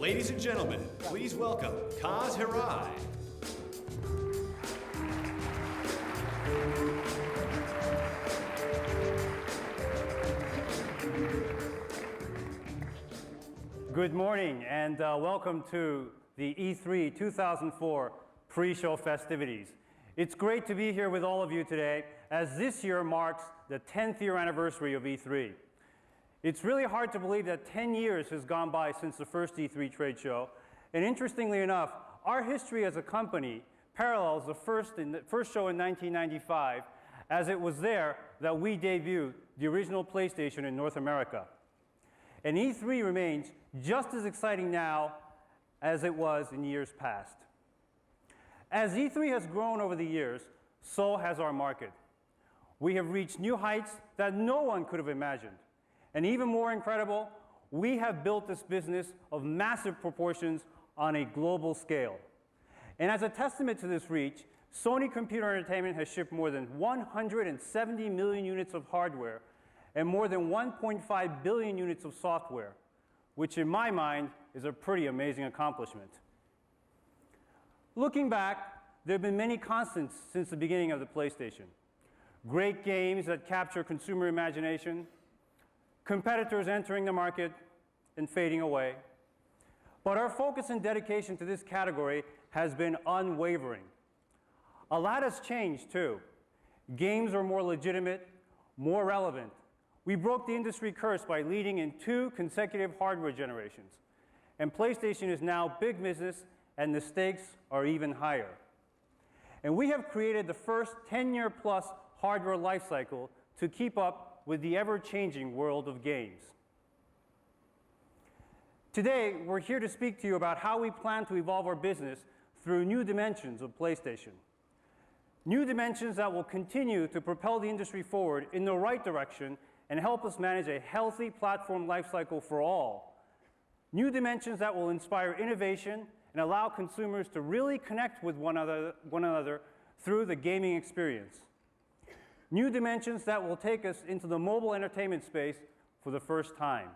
Ladies and gentlemen, please welcome Kaz Hirai. Good morning and welcome to the E3 2004 pre-show festivities. It's great to be here with all of you today as this year marks the 10th year anniversary of E3. It's really hard to believe that 10 years has gone by since the first E3 trade show, and interestingly enough, our history as a company parallels the first show in 1995, as it was there that we debuted the original PlayStation in North America. And E3 remains just as exciting now as it was in years past. As E3 has grown over the years, so has our market. We have reached new heights that no one could have imagined. And even more incredible, we have built this business of massive proportions on a global scale. And as a testament to this reach, Sony Computer Entertainment has shipped more than 170 million units of hardware and more than 1.5 billion units of software, which in my mind is a pretty amazing accomplishment. Looking back, there have been many constants since the beginning of the PlayStation. Great games that capture consumer imagination, competitors entering the market and fading away. But our focus and dedication to this category has been unwavering. A lot has changed too. Games are more legitimate, more relevant. We broke the industry curse by leading in 2 consecutive hardware generations. And PlayStation is now big business and the stakes are even higher. And we have created the first 10-year plus hardware lifecycle to keep up with the ever-changing world of games. Today, we're here to speak to you about how we plan to evolve our business through new dimensions of PlayStation. New dimensions that will continue to propel the industry forward in the right direction and help us manage a healthy platform lifecycle for all. New dimensions that will inspire innovation and allow consumers to really connect with one another through the gaming experience. New dimensions that will take us into the mobile entertainment space for the first time.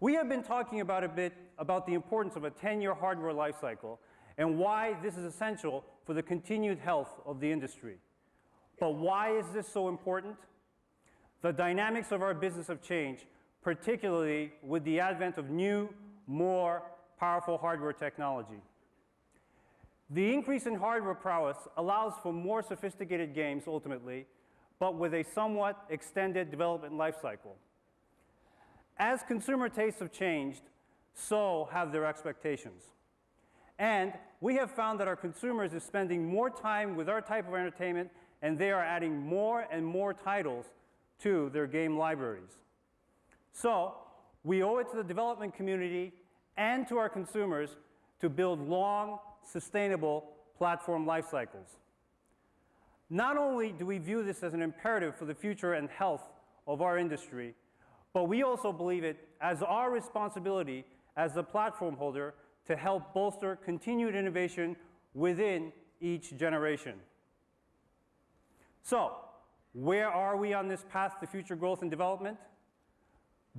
We have been talking about a bit about the importance of a 10-year hardware lifecycle and why this is essential for the continued health of the industry. But why is this so important? The dynamics of our business have changed, particularly with the advent of new, more powerful hardware technology. The increase in hardware prowess allows for more sophisticated games ultimately, but with a somewhat extended development lifecycle. As consumer tastes have changed, so have their expectations. And we have found that our consumers are spending more time with our type of entertainment, and they are adding more and more titles to their game libraries. So we owe it to the development community and to our consumers to build long, sustainable platform life cycles. Not only do we view this as an imperative for the future and health of our industry, but we also believe it as our responsibility as the platform holder to help bolster continued innovation within each generation. So, where are we on this path to future growth and development?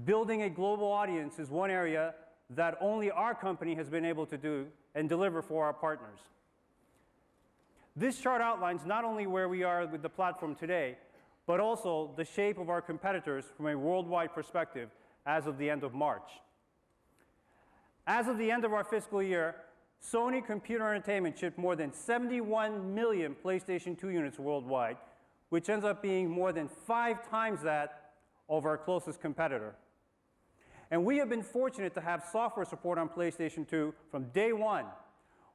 Building a global audience is one area that only our company has been able to do and deliver for our partners. This chart outlines not only where we are with the platform today, but also the shape of our competitors from a worldwide perspective as of the end of March. As of the end of our fiscal year, Sony Computer Entertainment shipped more than 71 million PlayStation 2 units worldwide, which ends up being more than 5 times that of our closest competitor. And we have been fortunate to have software support on PlayStation 2 from day one,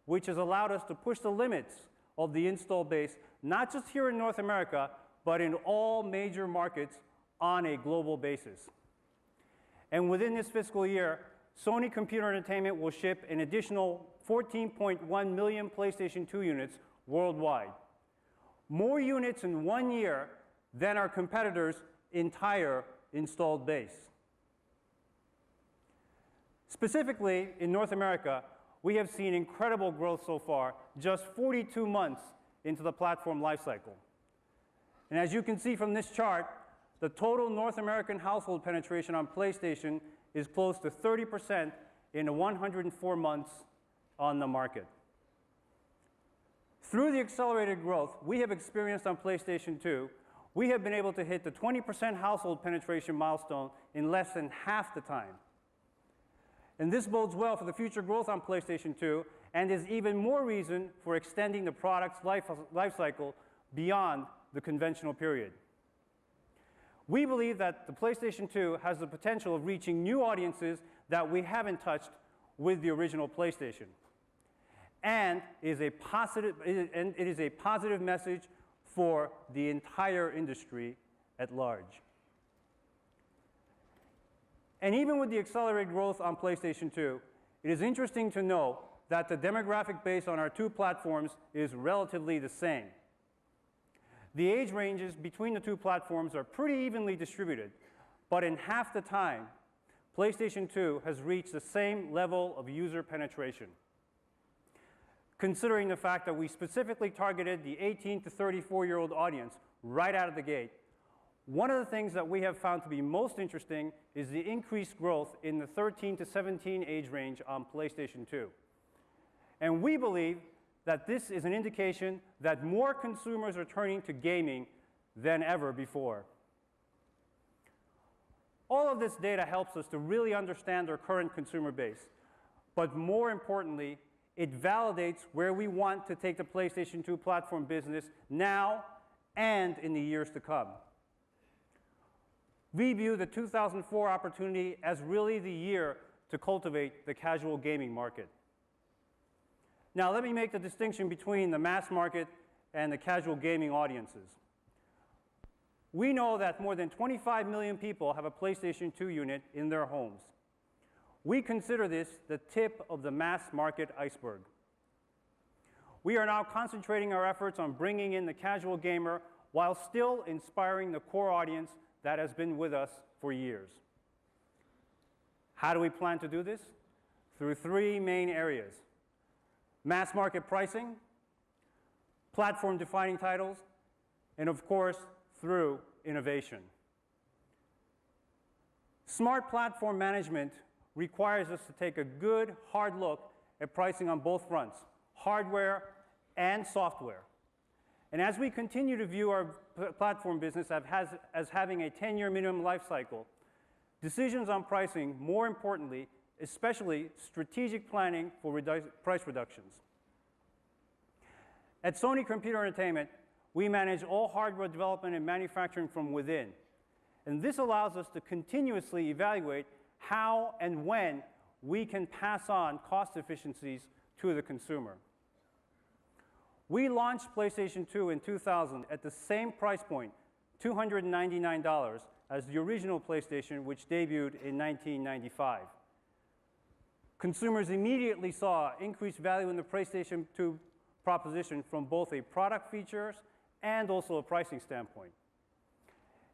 which has allowed us to push the limits of the install base, not just here in North America, but in all major markets on a global basis. And within this fiscal year, Sony Computer Entertainment will ship an additional 14.1 million PlayStation 2 units worldwide. More units in 1 year than our competitors' entire installed base. Specifically, in North America, we have seen incredible growth so far, just 42 months into the platform lifecycle. And as you can see from this chart, the total North American household penetration on PlayStation is close to 30% in the 104 months on the market. Through the accelerated growth we have experienced on PlayStation 2, we have been able to hit the 20% household penetration milestone in less than half the time. And this bodes well for the future growth on PlayStation 2 and is even more reason for extending the product's life cycle beyond the conventional period. We believe that the PlayStation 2 has the potential of reaching new audiences that we haven't touched with the original PlayStation. And it is a positive message for the entire industry at large. And even with the accelerated growth on PlayStation 2, it is interesting to know that the demographic base on our two platforms is relatively the same. The age ranges between the two platforms are pretty evenly distributed, but in half the time, PlayStation 2 has reached the same level of user penetration. Considering the fact that we specifically targeted the 18 to 34-year-old audience right out of the gate, one of the things that we have found to be most interesting is the increased growth in the 13 to 17 age range on PlayStation 2. And we believe that this is an indication that more consumers are turning to gaming than ever before. All of this data helps us to really understand our current consumer base, but more importantly, it validates where we want to take the PlayStation 2 platform business now and in the years to come. We view the 2004 opportunity as really the year to cultivate the casual gaming market. Now, let me make the distinction between the mass market and the casual gaming audiences. We know that more than 25 million people have a PlayStation 2 unit in their homes. We consider this the tip of the mass market iceberg. We are now concentrating our efforts on bringing in the casual gamer while still inspiring the core audience that has been with us for years. How do we plan to do this? Through three main areas: mass market pricing, platform-defining titles, and of course, through innovation. Smart platform management requires us to take a good, hard look at pricing on both fronts, hardware and software. And as we continue to view our platform business as having a 10-year minimum life cycle, decisions on pricing, more importantly, especially strategic planning for price reductions. At Sony Computer Entertainment, we manage all hardware development and manufacturing from within. And this allows us to continuously evaluate how and when we can pass on cost efficiencies to the consumer. We launched PlayStation 2 in 2000 at the same price point, $299, as the original PlayStation, which debuted in 1995. Consumers immediately saw increased value in the PlayStation 2 proposition from both a product features and also a pricing standpoint.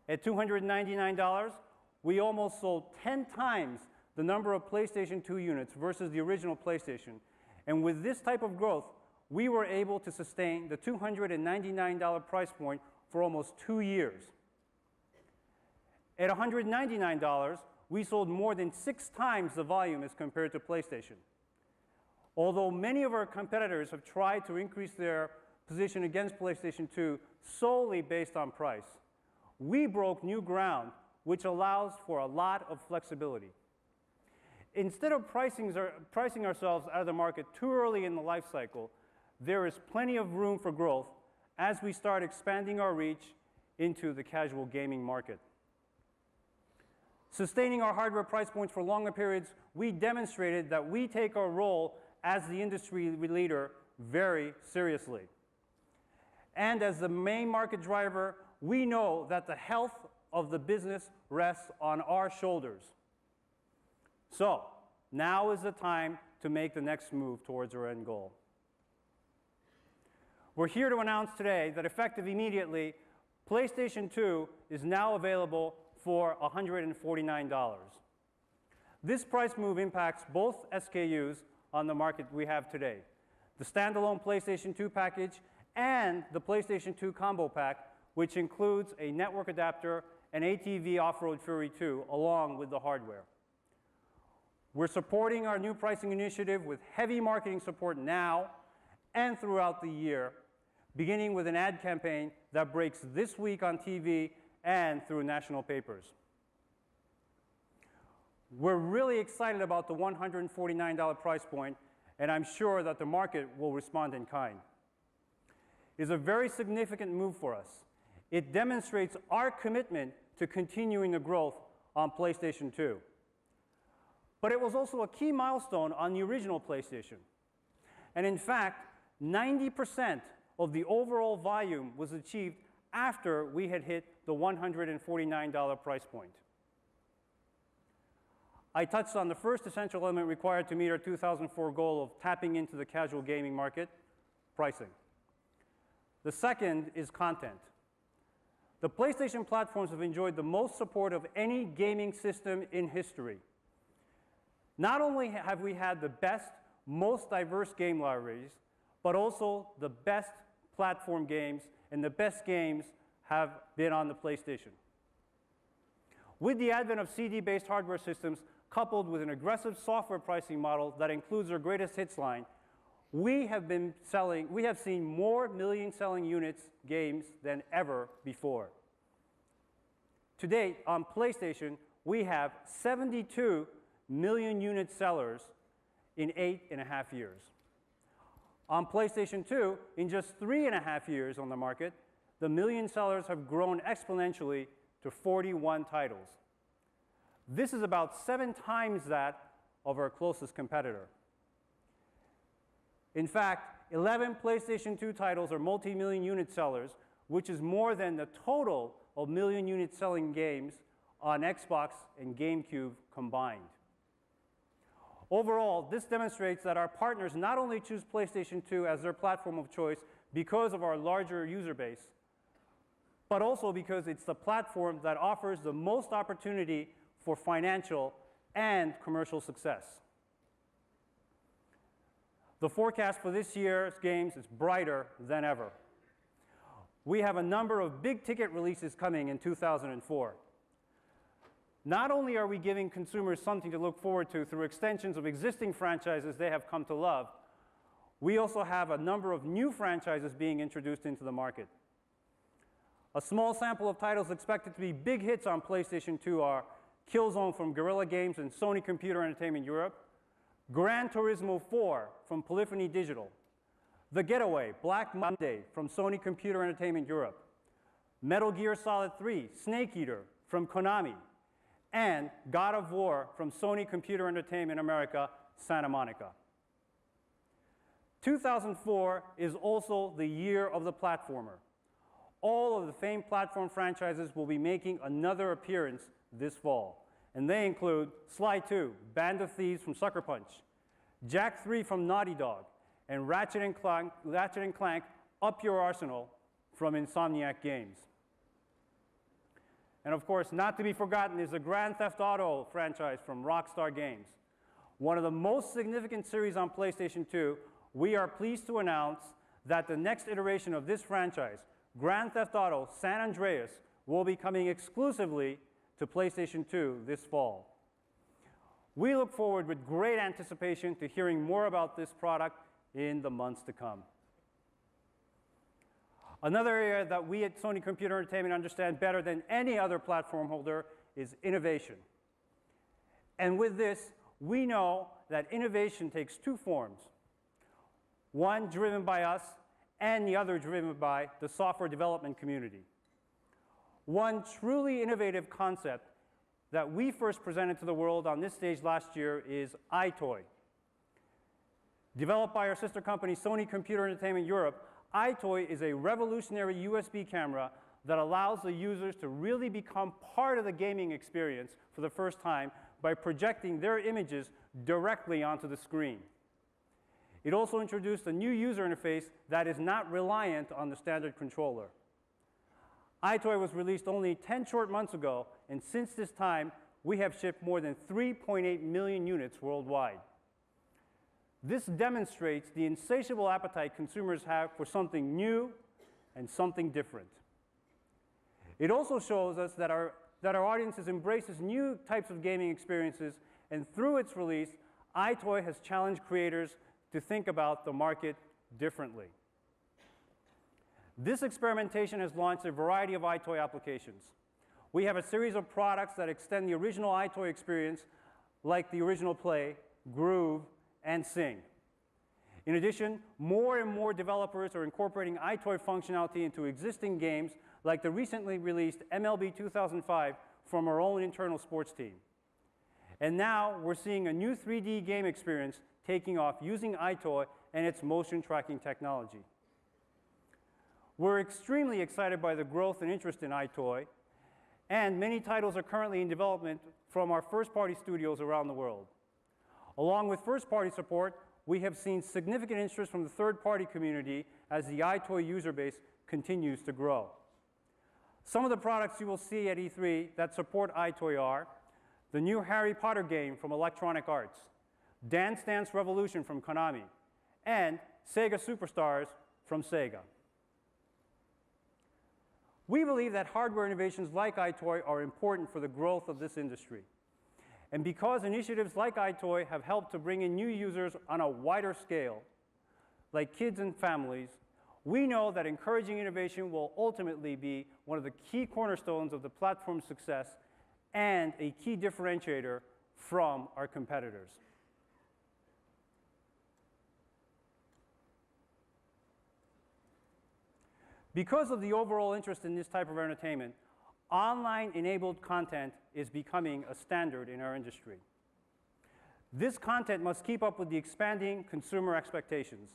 At $299, we almost sold 10 times the number of PlayStation 2 units versus the original PlayStation. And with this type of growth, we were able to sustain the $299 price point for almost 2 years. At $199, we sold more than 6 times the volume as compared to PlayStation. Although many of our competitors have tried to increase their position against PlayStation 2 solely based on price, we broke new ground, which allows for a lot of flexibility. Instead of pricing ourselves out of the market too early in the life cycle, there is plenty of room for growth as we start expanding our reach into the casual gaming market. Sustaining our hardware price points for longer periods, we demonstrated that we take our role as the industry leader very seriously. And as the main market driver, we know that the health of the business rests on our shoulders. So, now is the time to make the next move towards our end goal. We're here to announce today that effective immediately, PlayStation 2 is now available for $149. This price move impacts both SKUs on the market we have today: the standalone PlayStation 2 package and the PlayStation 2 combo pack, which includes a network adapter and ATV Off-Road Fury 2 along with the hardware. We're supporting our new pricing initiative with heavy marketing support now and throughout the year, beginning with an ad campaign that breaks this week on TV and through national papers. We're really excited about the $149 price point, and I'm sure that the market will respond in kind. It's a very significant move for us. It demonstrates our commitment to continuing the growth on PlayStation 2. But it was also a key milestone on the original PlayStation. And in fact, 90% of the overall volume was achieved after we had hit the $149 price point. I touched on the first essential element required to meet our 2004 goal of tapping into the casual gaming market, pricing. The second is content. The PlayStation platforms have enjoyed the most support of any gaming system in history. Not only have we had the best, most diverse game libraries, but also the best platform games, and the best games have been on the PlayStation. With the advent of CD-based hardware systems, coupled with an aggressive software pricing model that includes our greatest hits line, we have seen more million-selling units games than ever before. To date, on PlayStation, we have 72 million unit sellers in 8.5 years. On PlayStation 2, in just 3.5 years on the market, the million sellers have grown exponentially to 41 titles. This is about 7 times that of our closest competitor. In fact, 11 PlayStation 2 titles are multi-million unit sellers, which is more than the total of million unit selling games on Xbox and GameCube combined. Overall, this demonstrates that our partners not only choose PlayStation 2 as their platform of choice because of our larger user base, but also because it's the platform that offers the most opportunity for financial and commercial success. The forecast for this year's games is brighter than ever. We have a number of big-ticket releases coming in 2004. Not only are we giving consumers something to look forward to through extensions of existing franchises they have come to love, we also have a number of new franchises being introduced into the market. A small sample of titles expected to be big hits on PlayStation 2 are Killzone from Guerrilla Games and Sony Computer Entertainment Europe, Gran Turismo 4 from Polyphony Digital, The Getaway, Black Monday from Sony Computer Entertainment Europe, Metal Gear Solid 3, Snake Eater from Konami, and God of War from Sony Computer Entertainment America, Santa Monica. 2004 is also the year of the platformer. All of the famed platform franchises will be making another appearance this fall, and they include Sly 2, Band of Thieves from Sucker Punch, Jak 3 from Naughty Dog, and Ratchet and Clank Up Your Arsenal from Insomniac Games. And of course, not to be forgotten is the Grand Theft Auto franchise from Rockstar Games. One of the most significant series on PlayStation 2, we are pleased to announce that the next iteration of this franchise, Grand Theft Auto San Andreas, will be coming exclusively to PlayStation 2 this fall. We look forward with great anticipation to hearing more about this product in the months to come. Another area that we at Sony Computer Entertainment understand better than any other platform holder is innovation. And with this, we know that innovation takes 2 forms. One driven by us, and the other driven by the software development community. One truly innovative concept that we first presented to the world on this stage last year is iToy. Developed by our sister company, Sony Computer Entertainment Europe, iToy is a revolutionary USB camera that allows the users to really become part of the gaming experience for the first time by projecting their images directly onto the screen. It also introduced a new user interface that is not reliant on the standard controller. iToy was released only 10 short months ago, and since this time, we have shipped more than 3.8 million units worldwide. This demonstrates the insatiable appetite consumers have for something new and something different. It also shows us that our audiences embraces new types of gaming experiences and through its release, iToy has challenged creators to think about the market differently. This experimentation has launched a variety of iToy applications. We have a series of products that extend the original iToy experience, like the original Play, Groove, and Sing. In addition, more and more developers are incorporating iToy functionality into existing games, like the recently released MLB 2005 from our own internal sports team. And now we're seeing a new 3D game experience taking off using iToy and its motion tracking technology. We're extremely excited by the growth and interest in iToy, and many titles are currently in development from our first-party studios around the world. Along with first-party support, we have seen significant interest from the third-party community as the iToy user base continues to grow. Some of the products you will see at E3 that support iToy are the new Harry Potter game from Electronic Arts, Dance Dance Revolution from Konami, and Sega Superstars from Sega. We believe that hardware innovations like iToy are important for the growth of this industry. And because initiatives like iToy have helped to bring in new users on a wider scale, like kids and families, we know that encouraging innovation will ultimately be one of the key cornerstones of the platform's success and a key differentiator from our competitors. Because of the overall interest in this type of entertainment, online-enabled content is becoming a standard in our industry. This content must keep up with the expanding consumer expectations,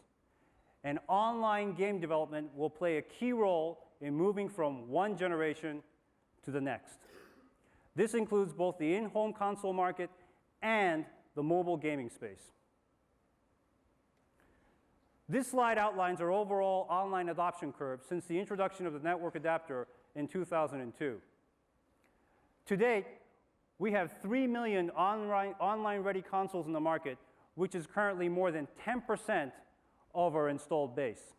and online game development will play a key role in moving from one generation to the next. This includes both the in-home console market and the mobile gaming space. This slide outlines our overall online adoption curve since the introduction of the network adapter in 2002. To date, we have 3 million online-ready consoles in the market, which is currently more than 10% of our installed base.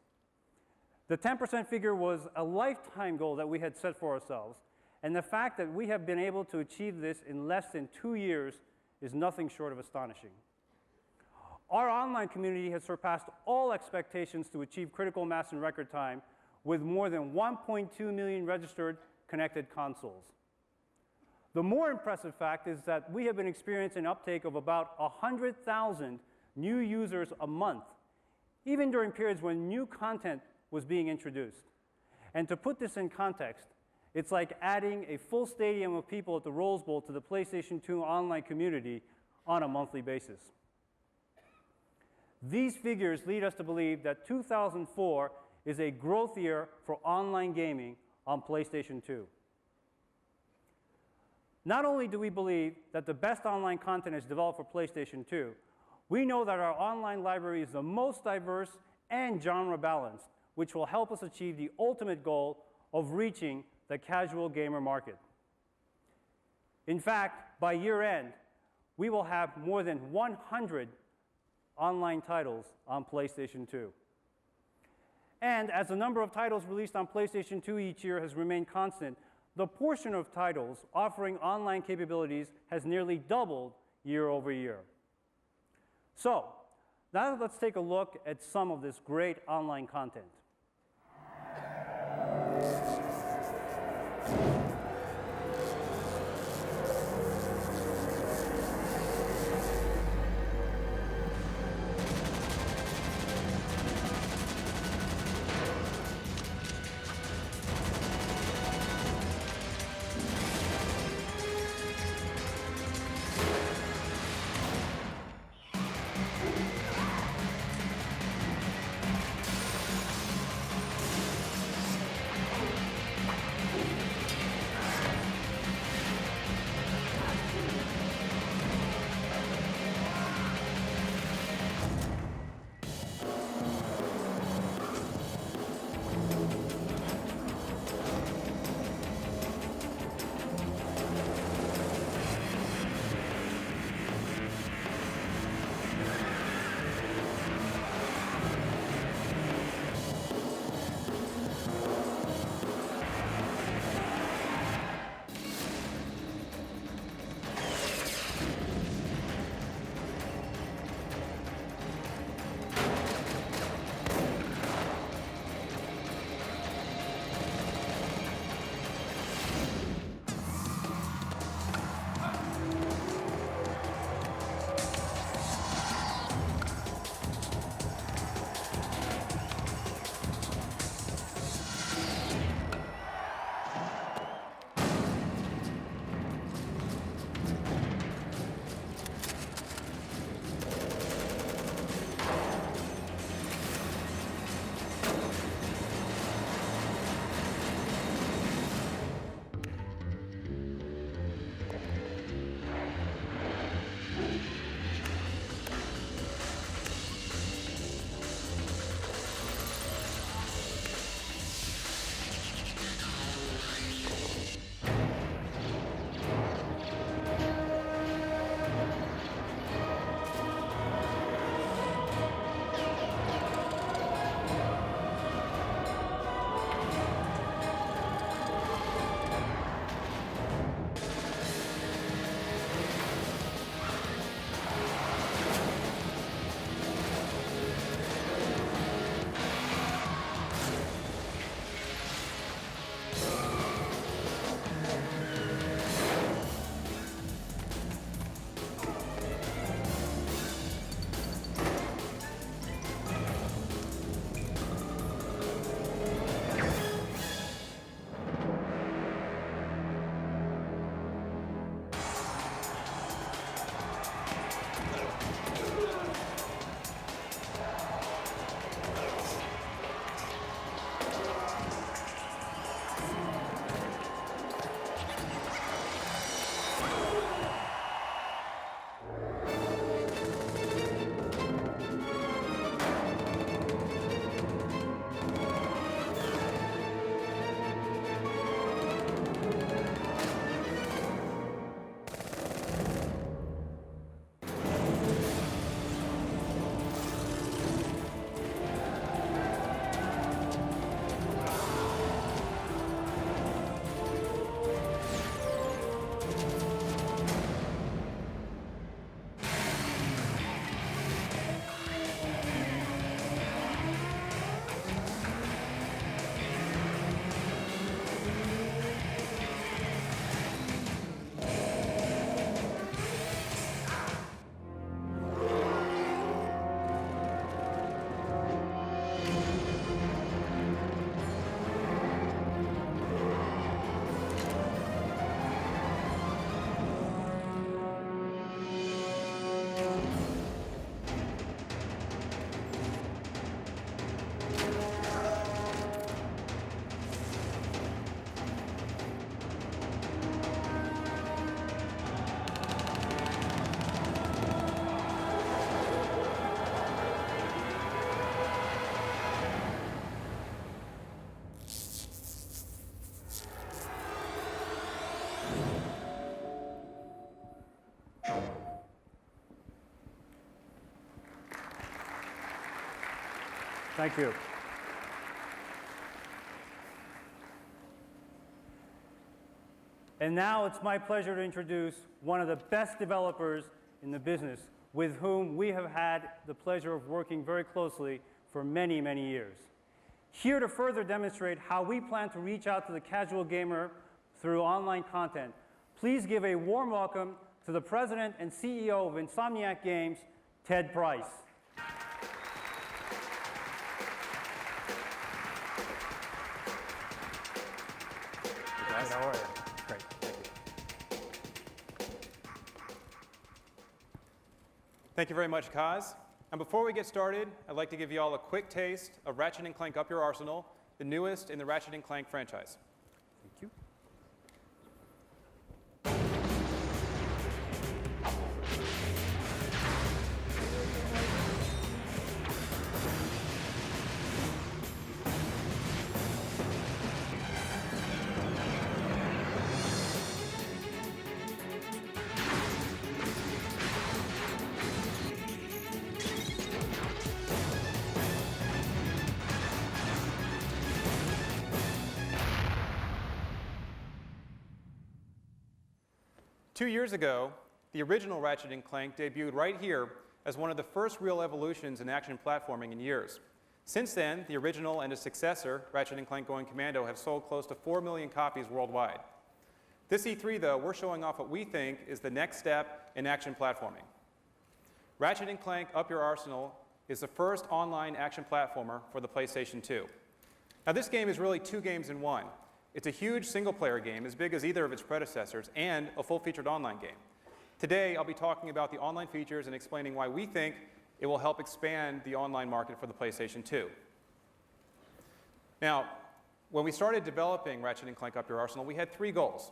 The 10% figure was a lifetime goal that we had set for ourselves, and the fact that we have been able to achieve this in less than 2 years is nothing short of astonishing. Our online community has surpassed all expectations to achieve critical mass in record time, with more than 1.2 million registered connected consoles. The more impressive fact is that we have been experiencing uptake of about 100,000 new users a month, even during periods when new content was being introduced. And to put this in context, it's like adding a full stadium of people at the Rose Bowl to the PlayStation 2 online community on a monthly basis. These figures lead us to believe that 2004 is a growth year for online gaming on PlayStation 2. Not only do we believe that the best online content is developed for PlayStation 2, we know that our online library is the most diverse and genre balanced, which will help us achieve the ultimate goal of reaching the casual gamer market. In fact, by year end, we will have more than 100 online titles on PlayStation 2. And as the number of titles released on PlayStation 2 each year has remained constant, the portion of titles offering online capabilities has nearly doubled year over year. So, now let's take a look at some of this great online content. Thank you. And now it's my pleasure to introduce one of the best developers in the business, with whom we have had the pleasure of working very closely for many, many years. Here to further demonstrate how we plan to reach out to the casual gamer through online content, please give a warm welcome to the President and CEO of Insomniac Games, Ted Price. Hey guys, how are you? Great, thank you. Thank you very much, Kaz. And before we get started, I'd like to give you all a quick taste of Ratchet & Clank Up Your Arsenal, the newest in the Ratchet & Clank franchise. Thank you. 2 years ago, the original Ratchet & Clank debuted right here as one of the first real evolutions in action platforming in years. Since then, the original and its successor, Ratchet & Clank Going Commando, have sold close to 4 million copies worldwide. This E3, though, we're showing off what we think is the next step in action platforming. Ratchet & Clank Up Your Arsenal is the first online action platformer for the PlayStation 2. Now, this game is really 2 games in one. It's a huge single-player game, as big as either of its predecessors, and a full-featured online game. Today, I'll be talking about the online features and explaining why we think it will help expand the online market for the PlayStation 2. Now, when we started developing Ratchet & Clank Up Your Arsenal, we had 3 goals.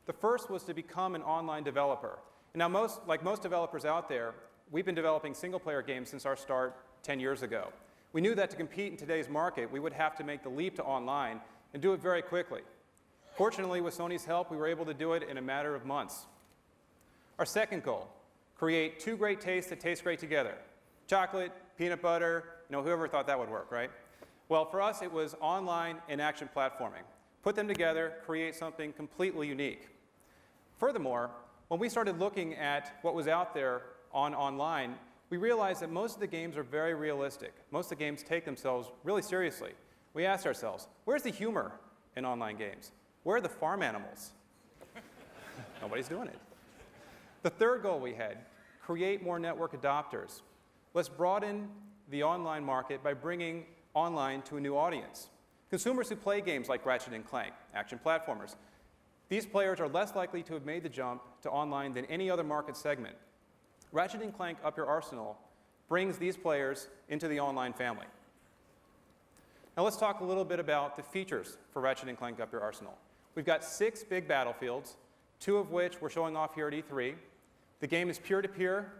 The first was to become an online developer. And now, like most developers out there, we've been developing single-player games since our start 10 years ago. We knew that to compete in today's market, we would have to make the leap to online and do it very quickly. Fortunately, with Sony's help, we were able to do it in a matter of months. Our second goal, create 2 great tastes that taste great together. Chocolate, peanut butter, whoever thought that would work, right? Well, for us, it was online and action platforming. Put them together, create something completely unique. Furthermore, when we started looking at what was out there online, we realized that most of the games are very realistic. Most of the games take themselves really seriously. We asked ourselves, where's the humor in online games? Where are the farm animals? Nobody's doing it. The third goal we had, create more network adopters. Let's broaden the online market by bringing online to a new audience. Consumers who play games like Ratchet & Clank, action platformers, these players are less likely to have made the jump to online than any other market segment. Ratchet & Clank Up Your Arsenal brings these players into the online family. Now let's talk a little bit about the features for Ratchet & Clank Up Your Arsenal. We've got 6 big battlefields, 2 of which we're showing off here at E3. The game is peer-to-peer,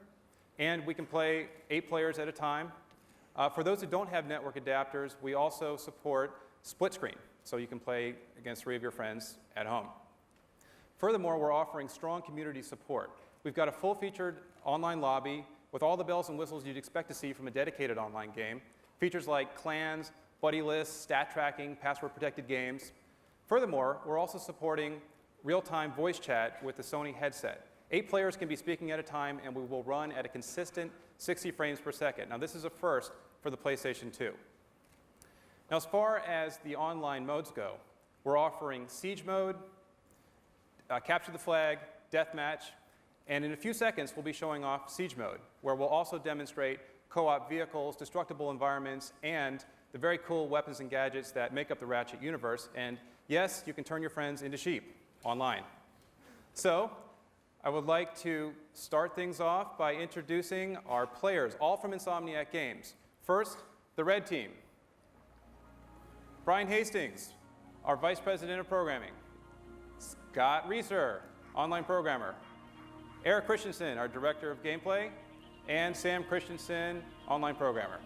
and we can play 8 players at a time. For those who don't have network adapters, we also support split screen, so you can play against 3 of your friends at home. Furthermore, we're offering strong community support. We've got a full-featured online lobby with all the bells and whistles you'd expect to see from a dedicated online game. Features like clans, buddy lists, stat tracking, password-protected games. Furthermore, we're also supporting real-time voice chat with the Sony headset. 8 players can be speaking at a time, and we will run at a consistent 60 frames per second. Now, this is a first for the PlayStation 2. Now, as far as the online modes go, we're offering Siege Mode, Capture the Flag, Deathmatch, and in a few seconds, we'll be showing off Siege Mode, where we'll also demonstrate co-op vehicles, destructible environments, and the very cool weapons and gadgets that make up the Ratchet universe. And yes, you can turn your friends into sheep online. So, I would like to start things off by introducing our players, all from Insomniac Games. First, the red team. Brian Hastings, our Vice President of Programming. Scott Reeser, online programmer. Eric Christensen, our Director of Gameplay. And Sam Christensen, online programmer.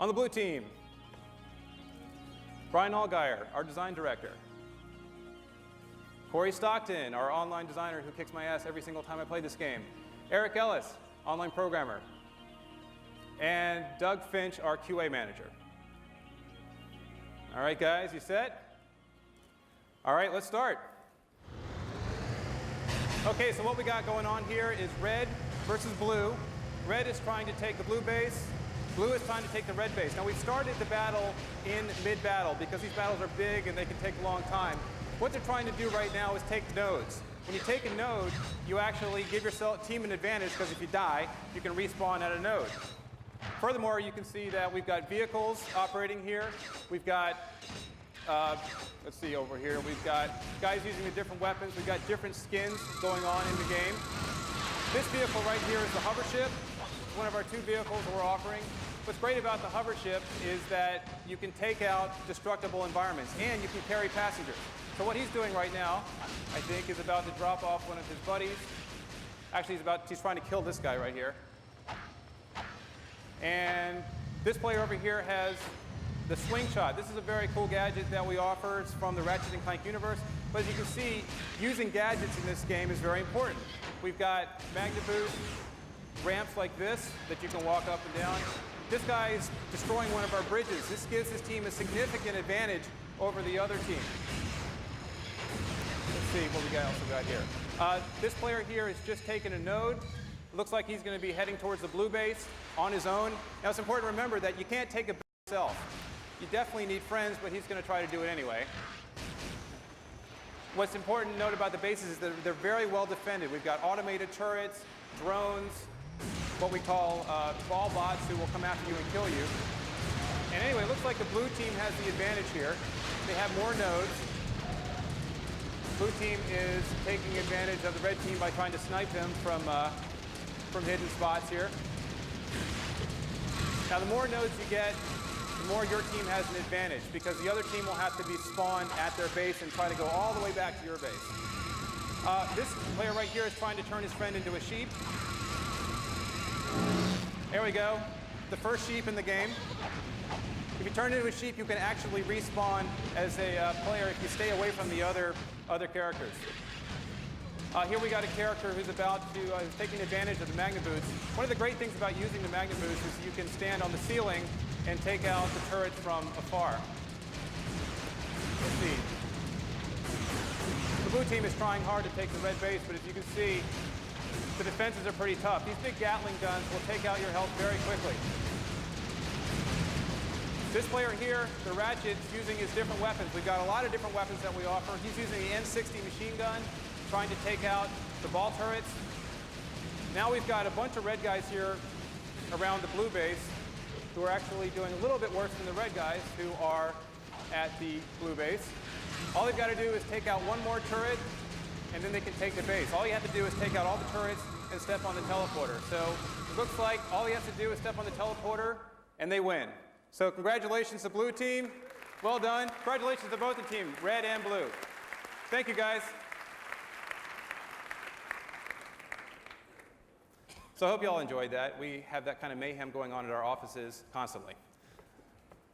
On the blue team, Brian Allgeier, our Design Director. Corey Stockton, our online designer who kicks my ass every single time I play this game. Eric Ellis, online programmer. and Doug Finch, our QA manager. All right, guys, you set? All right, let's start. Okay, so what we got going on here is red versus blue. Red is trying to take the blue base. Blue is trying to take the red base. Now, we've started the battle in mid-battle because these battles are big and they can take a long time. What they're trying to do right now is take nodes. When you take a node, you actually give your team an advantage because if you die, you can respawn at a node. Furthermore, you can see that we've got vehicles operating here. We've got, let's see over here, we've got guys using the different weapons. We've got different skins going on in the game. This vehicle right here is the hover ship. It's one of our 2 vehicles that we're offering. What's great about the hover ship is that you can take out destructible environments and you can carry passengers. So what he's doing right now, I think, is about to drop off one of his buddies. Actually, he's trying to kill this guy right here. And this player over here has the swing shot. This is a very cool gadget that we offer. It's from the Ratchet & Clank universe. But as you can see, using gadgets in this game is very important. We've got magnet boost, ramps like this that you can walk up and down. This guy is destroying one of our bridges. This gives his team a significant advantage over the other team. Let's see what we also got here. This player here has just taken a node. It looks like he's going to be heading towards the blue base on his own. Now, it's important to remember that you can't take a base yourself. You definitely need friends, but he's going to try to do it anyway. What's important to note about the bases is that they're very well defended. We've got automated turrets, drones, what we call ball bots who will come after you and kill you. And anyway, it looks like the blue team has the advantage here. They have more nodes. Blue team is taking advantage of the red team by trying to snipe them from hidden spots here. Now, the more nodes you get, the more your team has an advantage because the other team will have to be spawned at their base and try to go all the way back to your base. This player right here is trying to turn his friend into a sheep. There we go. The first sheep in the game. If you turn into a sheep, you can actually respawn as a player if you stay away from the other characters. Here we got a character who's who's taking advantage of the magnet boots. One of the great things about using the magnet boots is you can stand on the ceiling and take out the turrets from afar. Let's see. The blue team is trying hard to take the red base, but as you can see, the defenses are pretty tough. These big Gatling guns will take out your health very quickly. This player here, the Ratchet, is using his different weapons. We've got a lot of different weapons that we offer. He's using the N60 machine gun, trying to take out the ball turrets. Now we've got a bunch of red guys here around the blue base who are actually doing a little bit worse than the red guys who are at the blue base. All they've got to do is take out one more turret, and then they can take the base. All you have to do is take out all the turrets and step on the teleporter. So it looks like all he has to do is step on the teleporter, and they win. So congratulations to blue team. Well done. Congratulations to both the team, red and blue. Thank you, guys. So I hope you all enjoyed that. We have that kind of mayhem going on at our offices constantly.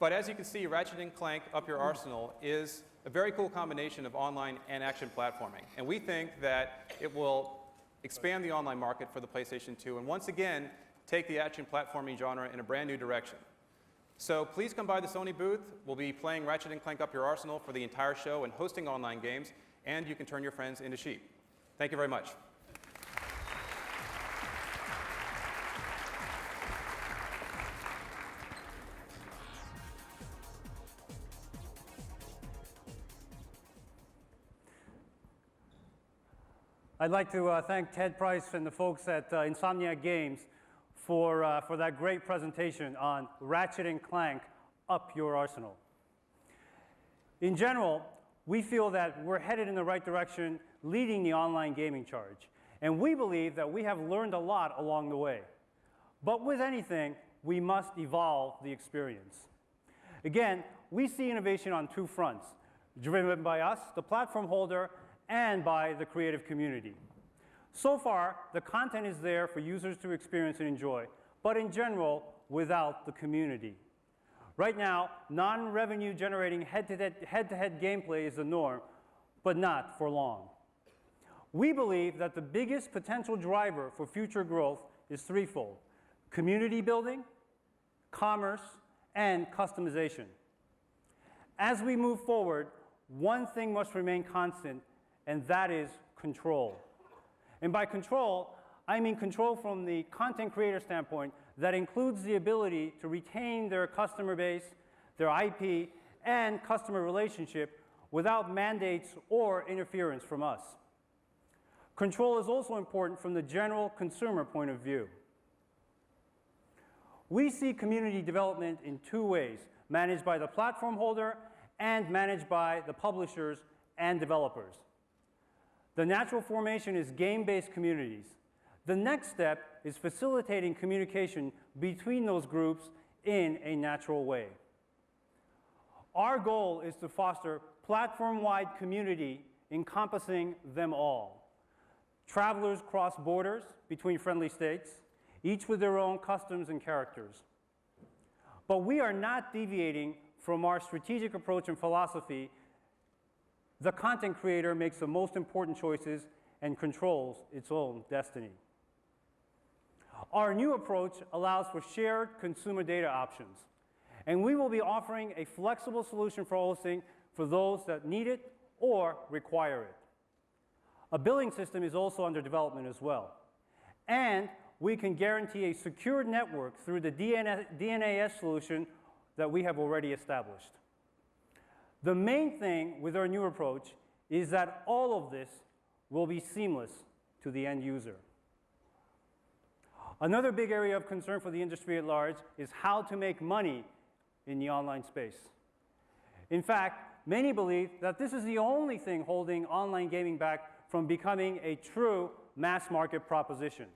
But as you can see, Ratchet & Clank Up Your Arsenal is a very cool combination of online and action platforming. And we think that it will expand the online market for the PlayStation 2 and once again take the action platforming genre in a brand new direction. So please come by the Sony booth. We'll be playing Ratchet & Clank Up Your Arsenal for the entire show and hosting online games, and you can turn your friends into sheep. Thank you very much. I'd like to thank Ted Price and the folks at Insomniac Games for that great presentation on Ratchet & Clank Up Your Arsenal. In general, we feel that we're headed in the right direction, leading the online gaming charge. And we believe that we have learned a lot along the way. But with anything, we must evolve the experience. Again, we see innovation on 2 fronts, driven by us, the platform holder, and by the creative community. So far, the content is there for users to experience and enjoy, but in general, without the community. Right now, non-revenue generating head-to-head gameplay is the norm, but not for long. We believe that the biggest potential driver for future growth is threefold: community building, commerce, and customization. As we move forward, one thing must remain constant, and that is control. And by control, I mean control from the content creator standpoint that includes the ability to retain their customer base, their IP, and customer relationship without mandates or interference from us. Control is also important from the general consumer point of view. We see community development in two ways, managed by the platform holder and managed by the publishers and developers. The natural formation is game-based communities. The next step is facilitating communication between those groups in a natural way. Our goal is to foster platform-wide community encompassing them all. Travelers cross borders between friendly states, each with their own customs and characters. But we are not deviating from our strategic approach and philosophy. The content creator makes the most important choices and controls its own destiny. Our new approach allows for shared consumer data options, and we will be offering a flexible solution for hosting for those that need it or require it. A billing system is also under development as well, and we can guarantee a secure network through the DNAS solution that we have already established. The main thing with our new approach is that all of this will be seamless to the end user. Another big area of concern for the industry at large is how to make money in the online space. In fact, many believe that this is the only thing holding online gaming back from becoming a true mass market proposition.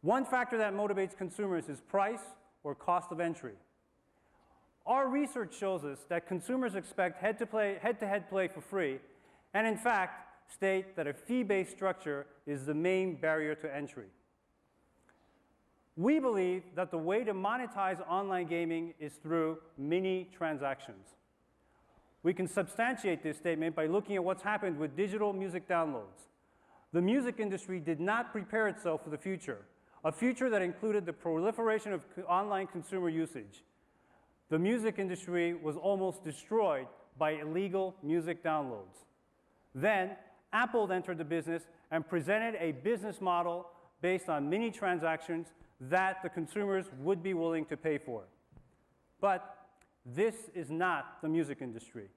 One factor that motivates consumers is price or cost of entry. Our research shows us that consumers expect head-to-head play for free, and in fact, state that a fee-based structure is the main barrier to entry. We believe that the way to monetize online gaming is through mini transactions. We can substantiate this statement by looking at what's happened with digital music downloads. The music industry did not prepare itself for the future, a future that included the proliferation of online consumer usage. The music industry was almost destroyed by illegal music downloads. Then, Apple entered the business and presented a business model based on mini transactions that the consumers would be willing to pay for. But this is not the music industry.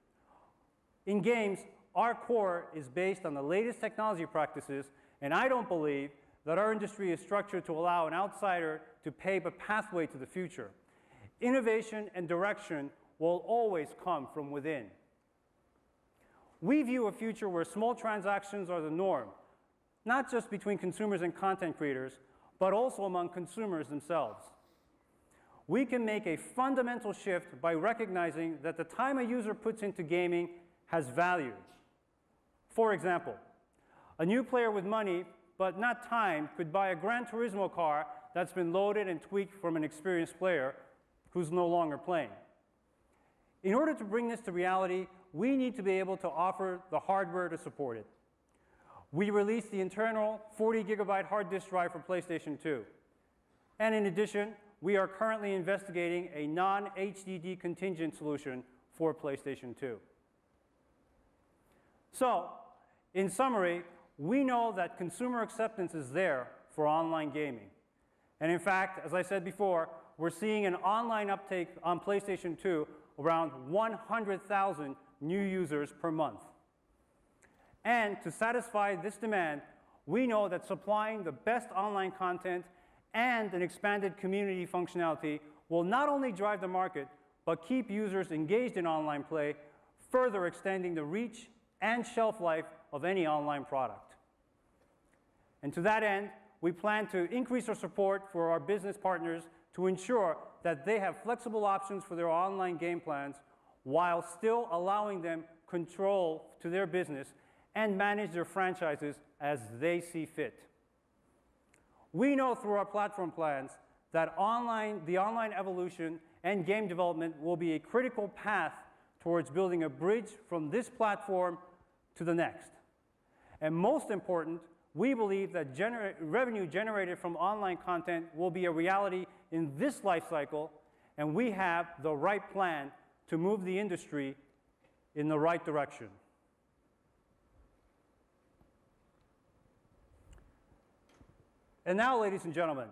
In games, our core is based on the latest technology practices, and I don't believe that our industry is structured to allow an outsider to pave a pathway to the future. Innovation and direction will always come from within. We view a future where small transactions are the norm, not just between consumers and content creators, but also among consumers themselves. We can make a fundamental shift by recognizing that the time a user puts into gaming has value. For example, a new player with money but not time could buy a Gran Turismo car that's been loaded and tweaked from an experienced player who's no longer playing. In order to bring this to reality, we need to be able to offer the hardware to support it. We released the internal 40-gigabyte hard disk drive for PlayStation 2. And in addition, we are currently investigating a non-HDD contingent solution for PlayStation 2. So, in summary, we know that consumer acceptance is there for online gaming. And in fact, as I said before, we're seeing an online uptake on PlayStation 2 around 100,000 new users per month. And to satisfy this demand, we know that supplying the best online content and an expanded community functionality will not only drive the market, but keep users engaged in online play, further extending the reach and shelf life of any online product. And to that end, we plan to increase our support for our business partners to ensure that they have flexible options for their online game plans while still allowing them control to their business and manage their franchises as they see fit. We know through our platform plans that the online evolution and game development will be a critical path towards building a bridge from this platform to the next. And most important, we believe that revenue generated from online content will be a reality in this life cycle, and we have the right plan to move the industry in the right direction. And now, ladies and gentlemen,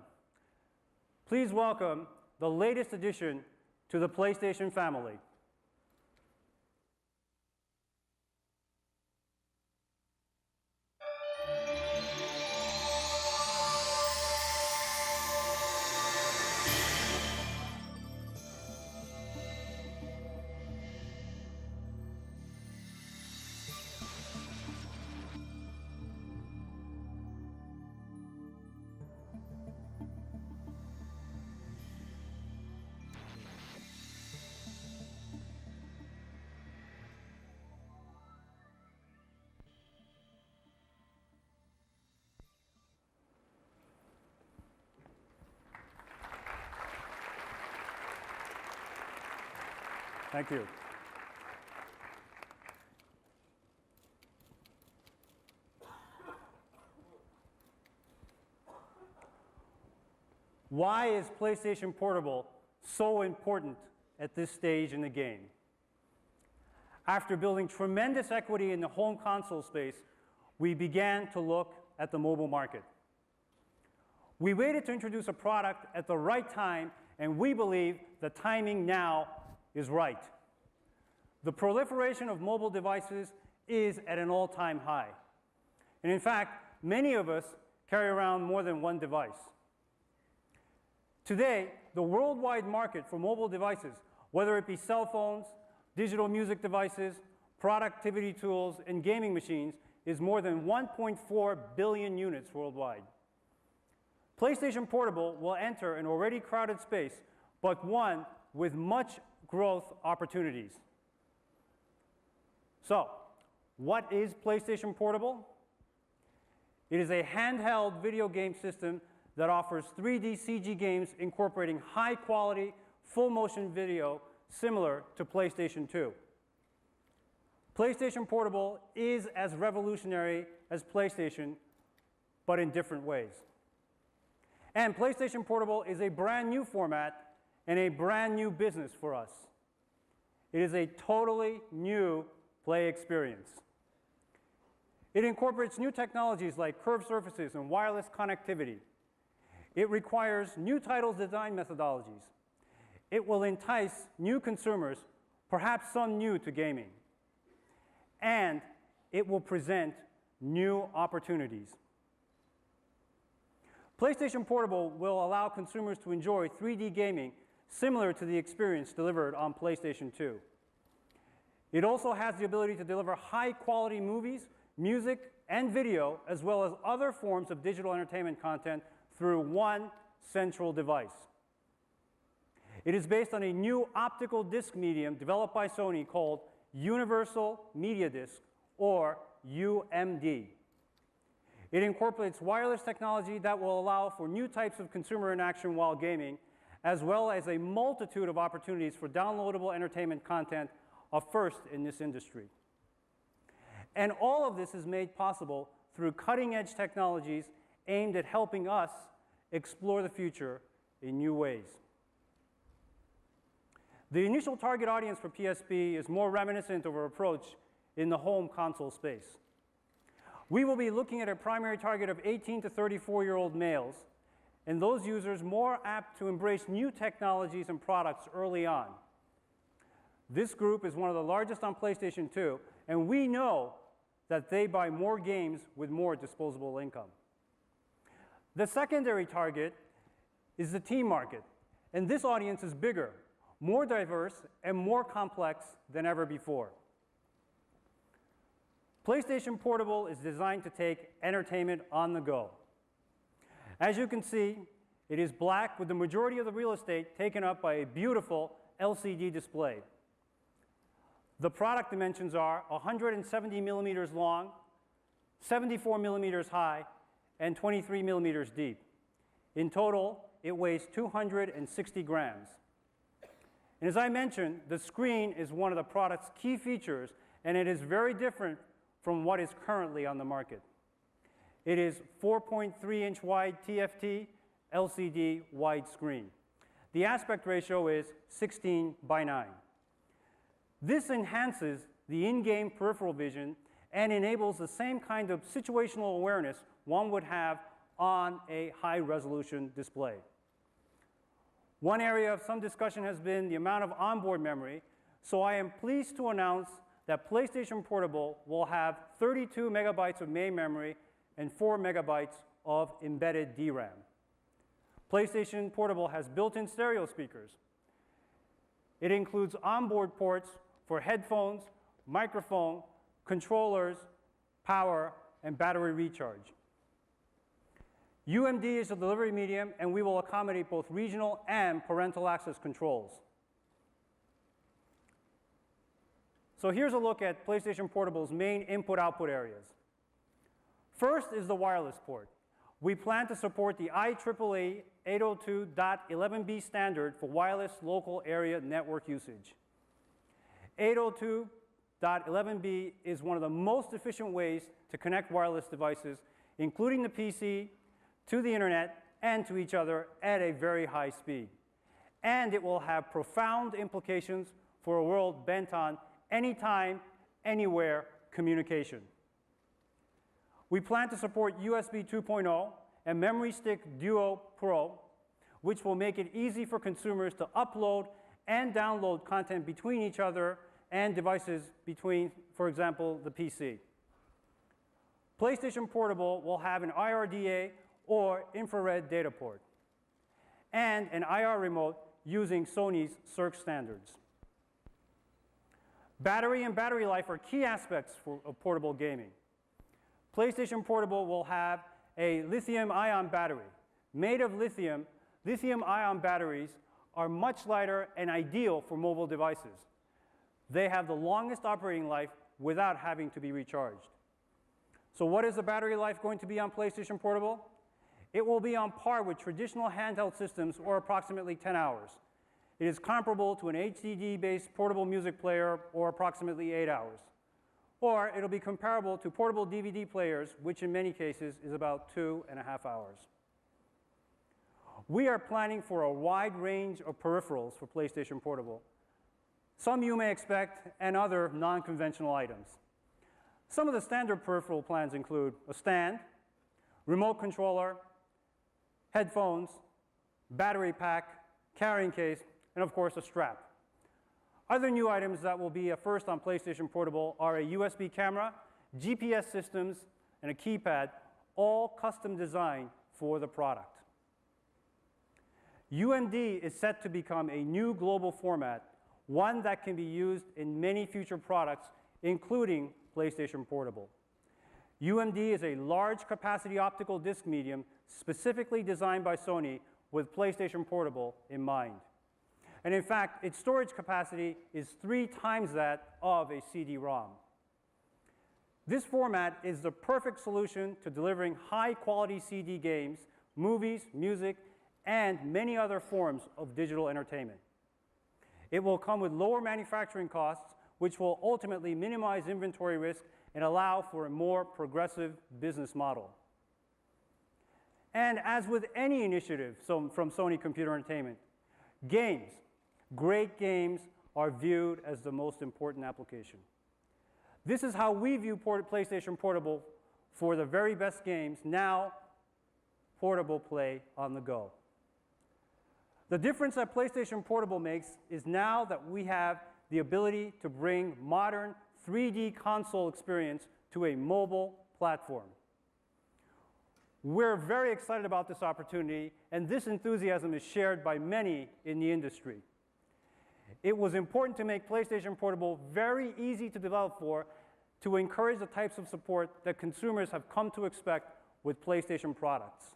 please welcome the latest addition to the PlayStation family. Thank you. Why is PlayStation Portable so important at this stage in the game? After building tremendous equity in the home console space, we began to look at the mobile market. We waited to introduce a product at the right time, and we believe the timing now is right. The proliferation of mobile devices is at an all-time high. And in fact, many of us carry around more than one device. Today, the worldwide market for mobile devices, whether it be cell phones, digital music devices, productivity tools, and gaming machines, is more than 1.4 billion units worldwide. PlayStation Portable will enter an already crowded space, but one with much growth opportunities. So, what is PlayStation Portable? It is a handheld video game system that offers 3D CG games incorporating high-quality, full-motion video similar to PlayStation 2. PlayStation Portable is as revolutionary as PlayStation, but in different ways. And PlayStation Portable is a brand new format and a brand new business for us. It is a totally new play experience. It incorporates new technologies like curved surfaces and wireless connectivity. It requires new titles design methodologies. It will entice new consumers, perhaps some new to gaming. And it will present new opportunities. PlayStation Portable will allow consumers to enjoy 3D gaming similar to the experience delivered on PlayStation 2. It also has the ability to deliver high-quality movies, music, and video, as well as other forms of digital entertainment content through one central device. It is based on a new optical disc medium developed by Sony called Universal Media Disc, or UMD. It incorporates wireless technology that will allow for new types of consumer interaction while gaming, as well as a multitude of opportunities for downloadable entertainment content, a first in this industry. And all of this is made possible through cutting-edge technologies aimed at helping us explore the future in new ways. The initial target audience for PSP is more reminiscent of our approach in the home console space. We will be looking at a primary target of 18 to 34-year-old males, and those users more apt to embrace new technologies and products early on. This group is one of the largest on PlayStation 2, and we know that they buy more games with more disposable income. The secondary target is the teen market, and this audience is bigger, more diverse, and more complex than ever before. PlayStation Portable is designed to take entertainment on the go. As you can see, it is black with the majority of the real estate taken up by a beautiful LCD display. The product dimensions are 170 millimeters long, 74 millimeters high, and 23 millimeters deep. In total, it weighs 260 grams. And as I mentioned, the screen is one of the product's key features, and it is very different from what is currently on the market. It is 4.3-inch wide TFT LCD widescreen. The aspect ratio is 16:9. This enhances the in-game peripheral vision and enables the same kind of situational awareness one would have on a high-resolution display. One area of some discussion has been the amount of onboard memory, so I am pleased to announce that PlayStation Portable will have 32 megabytes of main memory and 4 megabytes of embedded DRAM. PlayStation Portable has built-in stereo speakers. It includes onboard ports for headphones, microphone, controllers, power, and battery recharge. UMD is the delivery medium, and we will accommodate both regional and parental access controls. So here's a look at PlayStation Portable's main input-output areas. First is the wireless port. We plan to support the IEEE 802.11b standard for wireless local area network usage. 802.11b is one of the most efficient ways to connect wireless devices, including the PC, to the internet, and to each other at a very high speed. And it will have profound implications for a world bent on anytime, anywhere communication. We plan to support USB 2.0 and Memory Stick Duo Pro, which will make it easy for consumers to upload and download content between each other and devices between, for example, the PC. PlayStation Portable will have an IRDA or infrared data port, and an IR remote using Sony's Circ standards. Battery and battery life are key aspects of portable gaming. PlayStation Portable will have a lithium-ion battery. Made of lithium, lithium-ion batteries are much lighter and ideal for mobile devices. They have the longest operating life without having to be recharged. So what is the battery life going to be on PlayStation Portable? It will be on par with traditional handheld systems, or approximately 10 hours. It is comparable to an HDD-based portable music player, or approximately 8 hours. Or it'll be comparable to portable DVD players, which in many cases is about 2.5 hours. We are planning for a wide range of peripherals for PlayStation Portable. Some you may expect, and other non-conventional items. Some of the standard peripheral plans include a stand, remote controller, headphones, battery pack, carrying case, and of course a strap. Other new items that will be a first on PlayStation Portable are a USB camera, GPS systems, and a keypad, all custom designed for the product. UMD is set to become a new global format, one that can be used in many future products, including PlayStation Portable. UMD is a large capacity optical disc medium specifically designed by Sony with PlayStation Portable in mind. And in fact, its storage capacity is 3 times that of a CD-ROM. This format is the perfect solution to delivering high-quality CD games, movies, music, and many other forms of digital entertainment. It will come with lower manufacturing costs, which will ultimately minimize inventory risk and allow for a more progressive business model. And as with any initiative from Sony Computer Entertainment, games, great games, are viewed as the most important application. This is how we view PlayStation Portable for the very best games, now portable play on the go. The difference that PlayStation Portable makes is now that we have the ability to bring modern 3D console experience to a mobile platform. We're very excited about this opportunity, and this enthusiasm is shared by many in the industry. It was important to make PlayStation Portable very easy to develop for, to encourage the types of support that consumers have come to expect with PlayStation products.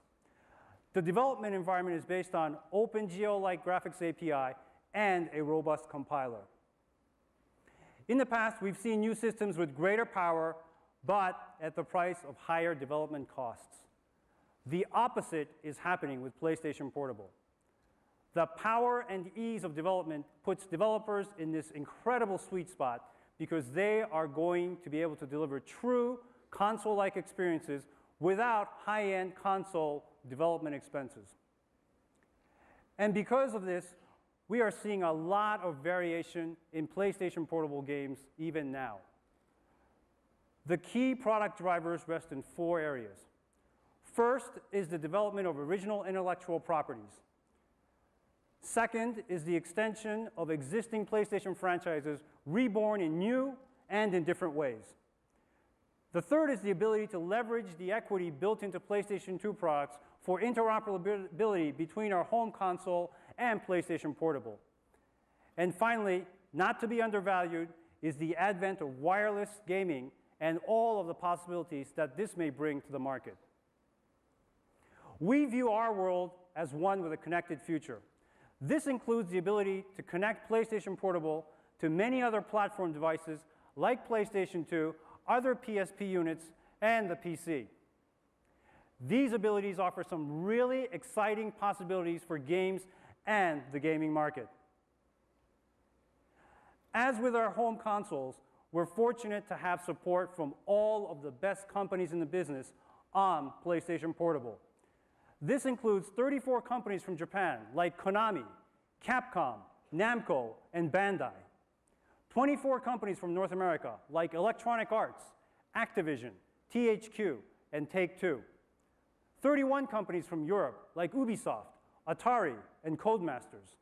The development environment is based on OpenGL-like graphics API and a robust compiler. In the past, we've seen new systems with greater power, but at the price of higher development costs. The opposite is happening with PlayStation Portable. The power and ease of development puts developers in this incredible sweet spot because they are going to be able to deliver true console-like experiences without high-end console development expenses. And because of this, we are seeing a lot of variation in PlayStation Portable games even now. The key product drivers rest in 4 areas. First is the development of original intellectual properties. Second is the extension of existing PlayStation franchises reborn in new and in different ways. The third is the ability to leverage the equity built into PlayStation 2 products for interoperability between our home console and PlayStation Portable. And finally, not to be undervalued, is the advent of wireless gaming and all of the possibilities that this may bring to the market. We view our world as one with a connected future. This includes the ability to connect PlayStation Portable to many other platform devices like PlayStation 2, other PSP units, and the PC. These abilities offer some really exciting possibilities for games and the gaming market. As with our home consoles, we're fortunate to have support from all of the best companies in the business on PlayStation Portable. This includes 34 companies from Japan, like Konami, Capcom, Namco, and Bandai. 24 companies from North America, like Electronic Arts, Activision, THQ, and Take-Two. 31 companies from Europe, like Ubisoft, Atari, and Codemasters.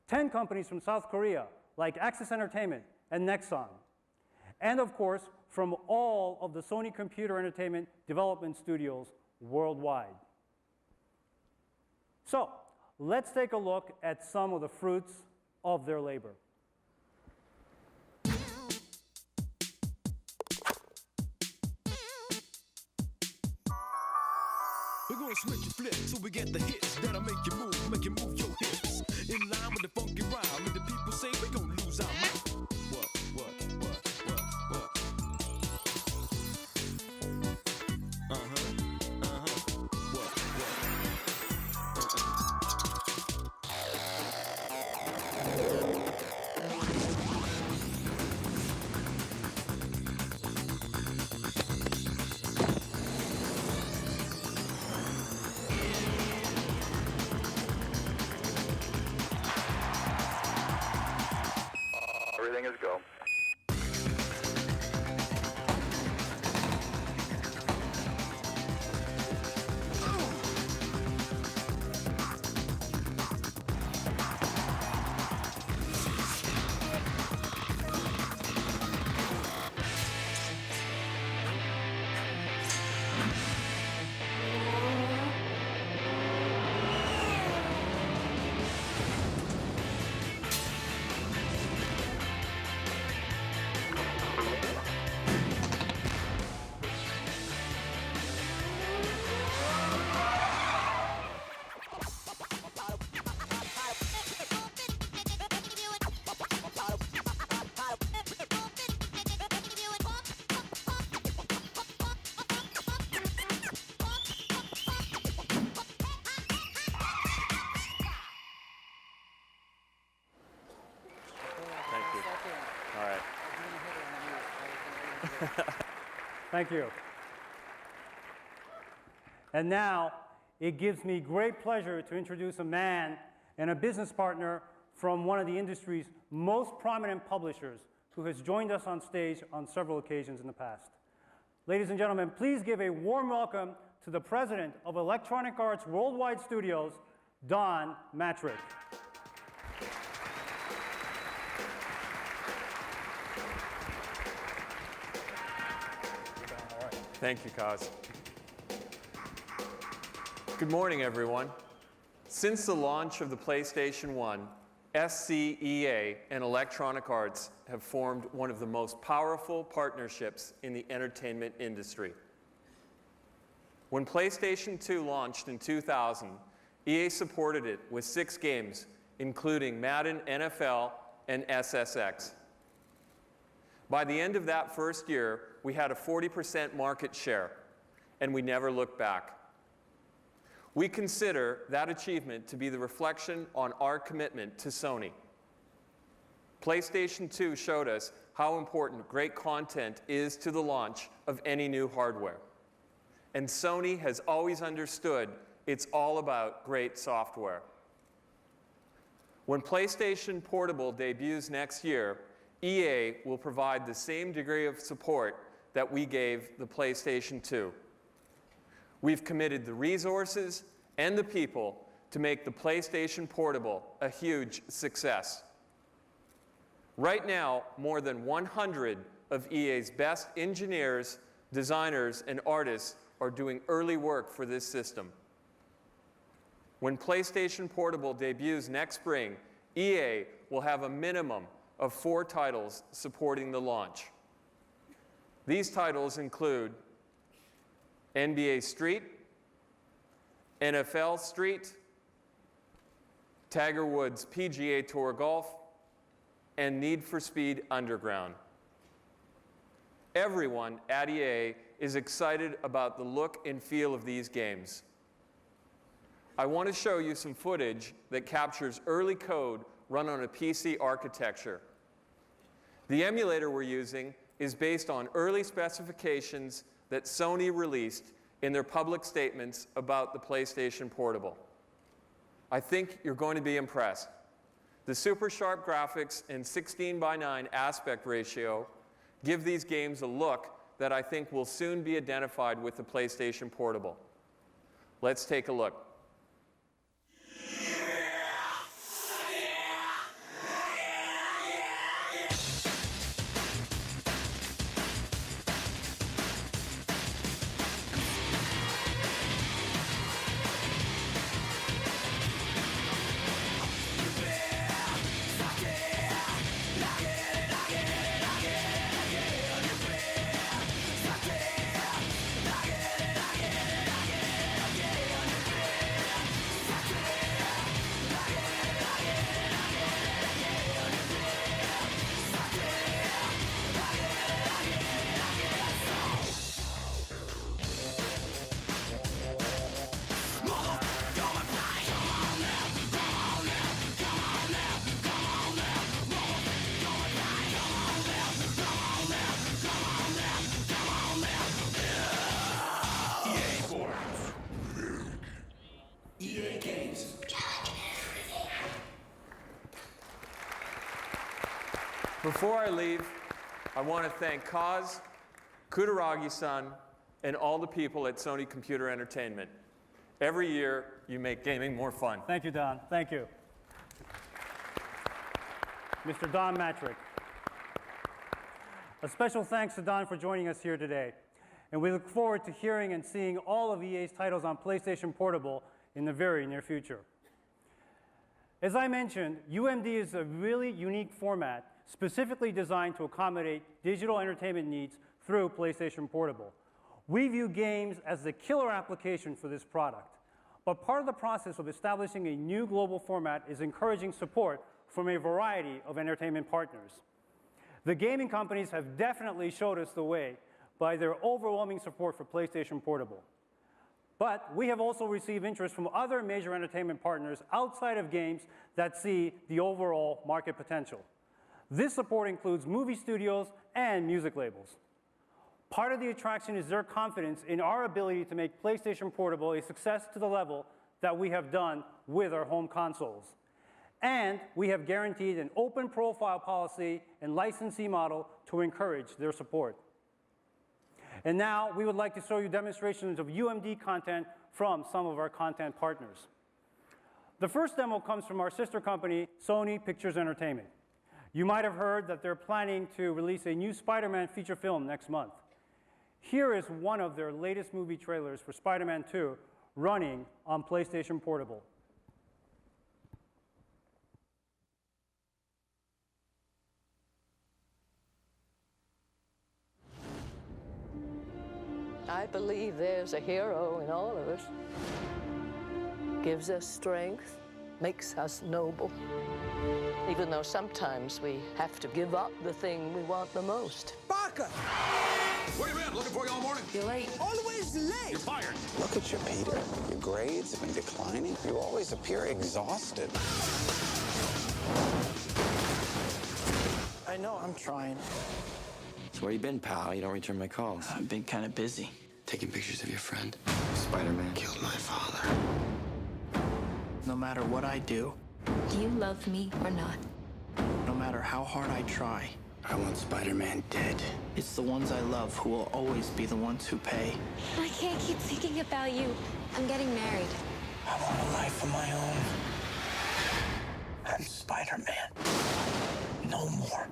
10 companies from South Korea, like Axis Entertainment and Nexon. And of course, from all of the Sony computer entertainment development studios worldwide. So, let's take a look at some of the fruits of their labor. We're gonna switch and flip so we get the hits that'll make you move your hips. In line with the funky rhyme, and the people say we gon' lose our mind. What? Everything is go. Thank you. And now, it gives me great pleasure to introduce a man and a business partner from one of the industry's most prominent publishers who has joined us on stage on several occasions in the past. Ladies and gentlemen, please give a warm welcome to the president of Electronic Arts Worldwide Studios, Don Mattrick. Thank you, Kaz. Good morning, everyone. Since the launch of the PlayStation 1, SCEA and Electronic Arts have formed one of the most powerful partnerships in the entertainment industry. When PlayStation 2 launched in 2000, EA supported it with 6 games, including Madden NFL and SSX. By the end of that first year, we had a 40% market share, and we never looked back. We consider that achievement to be the reflection on our commitment to Sony. PlayStation 2 showed us how important great content is to the launch of any new hardware. and Sony has always understood it's all about great software. When PlayStation Portable debuts next year, EA will provide the same degree of support that we gave the PlayStation 2. We've committed the resources and the people to make the PlayStation Portable a huge success. Right now, more than 100 of EA's best engineers, designers, and artists are doing early work for this system. When PlayStation Portable debuts next spring, EA will have a minimum of 4 titles supporting the launch. These titles include NBA Street, NFL Street, Tiger Woods PGA Tour Golf, and Need for Speed Underground. Everyone at EA is excited about the look and feel of these games. I want to show you some footage that captures early code run on a PC architecture. The emulator we're using is based on early specifications that Sony released in their public statements about the PlayStation Portable. I think you're going to be impressed. The super sharp graphics and 16:9 aspect ratio give these games a look that I think will soon be identified with the PlayStation Portable. Let's take a look. Before I leave, I want to thank Kaz, Kutaragi-san, and all the people at Sony Computer Entertainment. Every year, you make gaming more fun. Thank you, Don. Thank you. Mr. Don Matrick. A special thanks to Don for joining us here today. And we look forward to hearing and seeing all of EA's titles on PlayStation Portable in the very near future. As I mentioned, UMD is a really unique format specifically designed to accommodate digital entertainment needs through PlayStation Portable. We view games as the killer application for this product. But part of the process of establishing a new global format is encouraging support from a variety of entertainment partners. The gaming companies have definitely showed us the way by their overwhelming support for PlayStation Portable. But we have also received interest from other major entertainment partners outside of games that see the overall market potential. This support includes movie studios and music labels. Part of the attraction is their confidence in our ability to make PlayStation Portable a success to the level that we have done with our home consoles. And we have guaranteed an open profile policy and licensee model to encourage their support. And now we would like to show you demonstrations of UMD content from some of our content partners. The first demo comes from our sister company, Sony Pictures Entertainment. You might have heard that they're planning to release a new Spider-Man feature film next month. Here is one of their latest movie trailers for Spider-Man 2 running on PlayStation Portable. I believe there's a hero in all of us. Gives us strength, makes us noble. Even though sometimes we have to give up the thing we want the most. Barker! Where you been? Looking for you all morning. You're late. Always late. You're fired. Look at you, Peter. Your grades have been declining. You always appear exhausted. I know, I'm trying. So where you been, pal? You don't return my calls. I've been kind of busy. taking pictures of your friend? Spider-Man killed my father. No matter what I do, Do you love me or not? no matter how hard I try, I want Spider-Man dead. it's the ones I love who will always be the ones who pay. I can't keep thinking about you. I'm getting married. I want a life of my own. I'm Spider-Man. No more.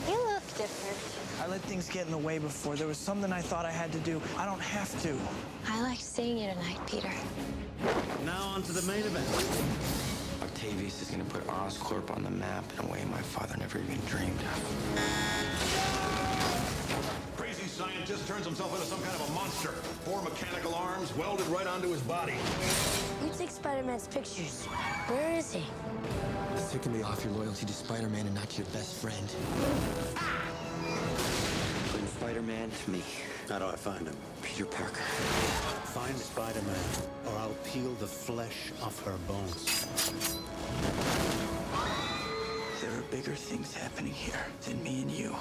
You look different. I let things get in the way before. There was something I thought I had to do. I don't have to. I liked seeing you tonight, Peter. Now on to the main event. Octavius is gonna put Oscorp on the map in a way my father never even dreamed of. Crazy scientist turns himself into some kind of a monster. 4 mechanical arms welded right onto his body. You take Spider-Man's pictures. Where is he? It's taking me off your loyalty to Spider-Man and not to your best friend. Bring Spider-Man to me. How do I find him? Peter Parker. Find Spider-Man, or I'll peel the flesh off her bones. There are bigger things happening here than me and you.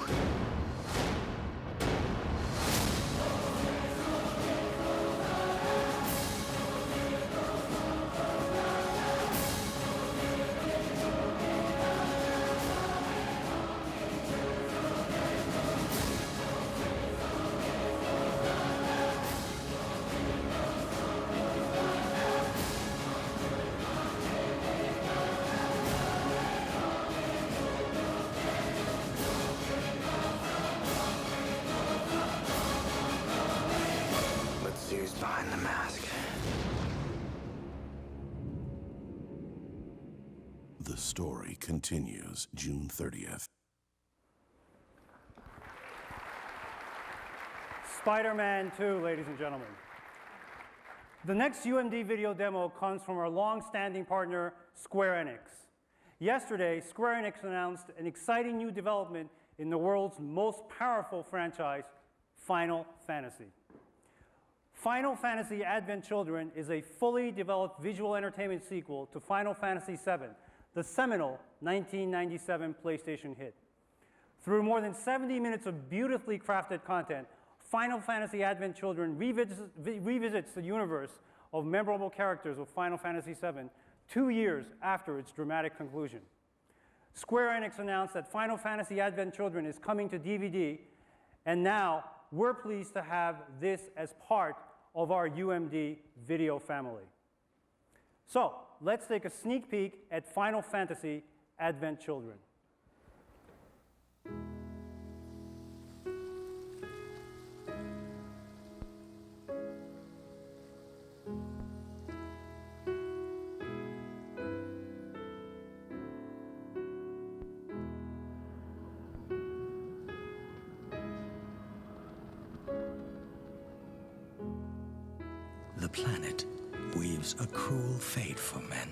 Let's see who's behind the mask. The story continues June 30th. Spider-Man 2, ladies and gentlemen. The next UMD video demo comes from our long-standing partner, Square Enix. Yesterday, Square Enix announced an exciting new development in the world's most powerful franchise, Final Fantasy. Final Fantasy Advent Children is a fully developed visual entertainment sequel to Final Fantasy VII, the seminal 1997 PlayStation hit. Through more than 70 minutes of beautifully crafted content, Final Fantasy Advent Children revisits the universe of memorable characters of Final Fantasy VII 2 years after its dramatic conclusion. Square Enix announced that Final Fantasy Advent Children is coming to DVD, and now we're pleased to have this as part of our UMD video family. So, let's take a sneak peek at Final Fantasy Advent Children. The planet weaves a cruel fate for men.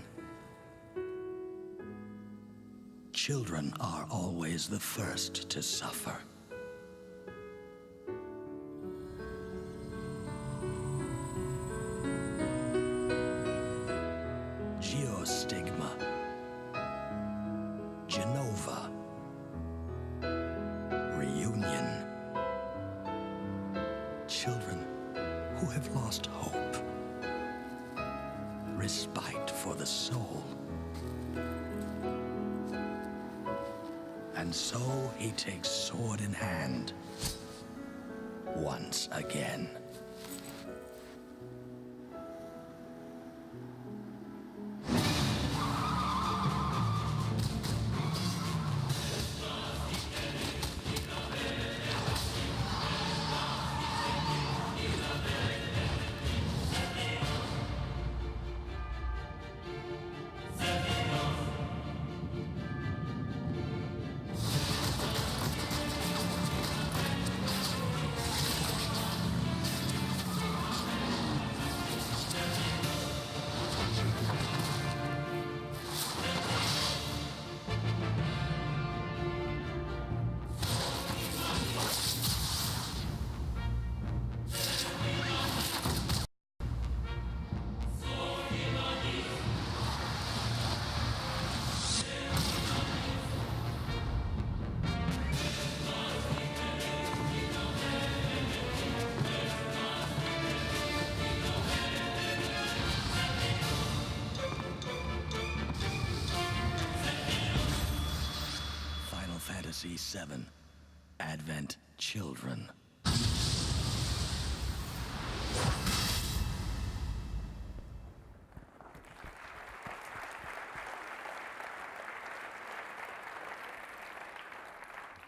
Children are always the first to suffer. Geostigma, Genova, reunion. Children who have lost hope. Respite for the soul. And so he takes sword in hand once again. 2027. Advent Children.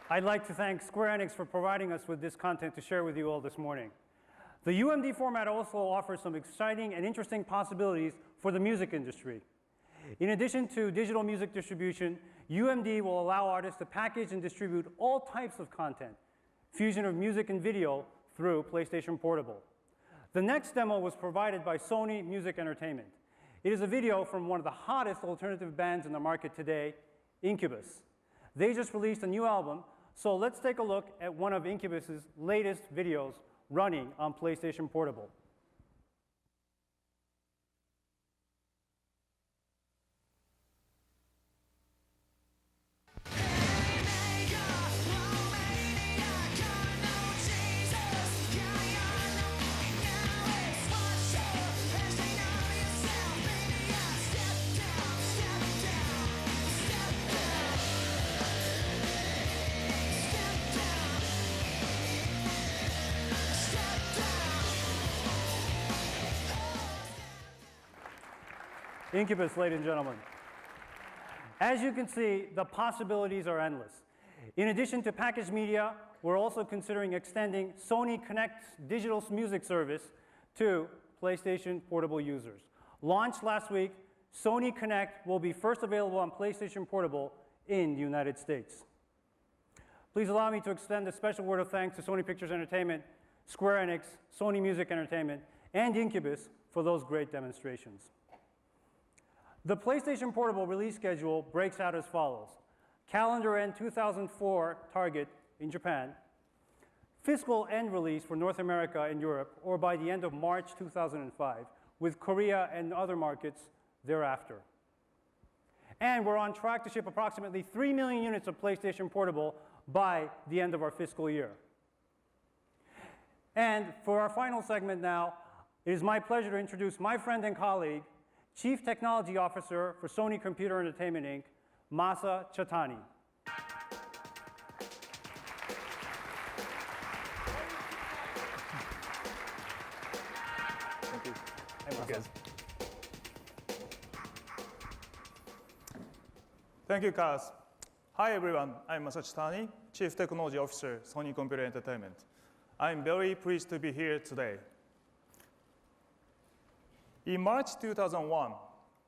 I'd like to thank Square Enix for providing us with this content to share with you all this morning. The UMD format also offers some exciting and interesting possibilities for the music industry. In addition to digital music distribution, UMD will allow artists to package and distribute all types of content, fusion of music and video through PlayStation Portable. The next demo was provided by Sony Music Entertainment. It is a video from one of the hottest alternative bands in the market today, Incubus. They just released a new album, so let's take a look at one of Incubus's latest videos running on PlayStation Portable. Incubus, ladies and gentlemen. As you can see, the possibilities are endless. In addition to packaged media, we're also considering extending Sony Connect's digital music service to PlayStation Portable users. Launched last week, Sony Connect will be first available on PlayStation Portable in the United States. Please allow me to extend a special word of thanks to Sony Pictures Entertainment, Square Enix, Sony Music Entertainment, and Incubus for those great demonstrations. The PlayStation Portable release schedule breaks out as follows. Calendar end 2004 target in Japan. Fiscal end release for North America and Europe, or by the end of March 2005, with Korea and other markets thereafter. And we're on track to ship approximately 3 million units of PlayStation Portable by the end of our fiscal year. And for our final segment now, it is my pleasure to introduce my friend and colleague, Chief Technology Officer for Sony Computer Entertainment, Inc., Masa Chatani. Thank you. Hey, Masa. Thank you, Kaz. Hi, everyone. I'm Masa Chatani, Chief Technology Officer, Sony Computer Entertainment. I'm very pleased to be here today. In March 2001,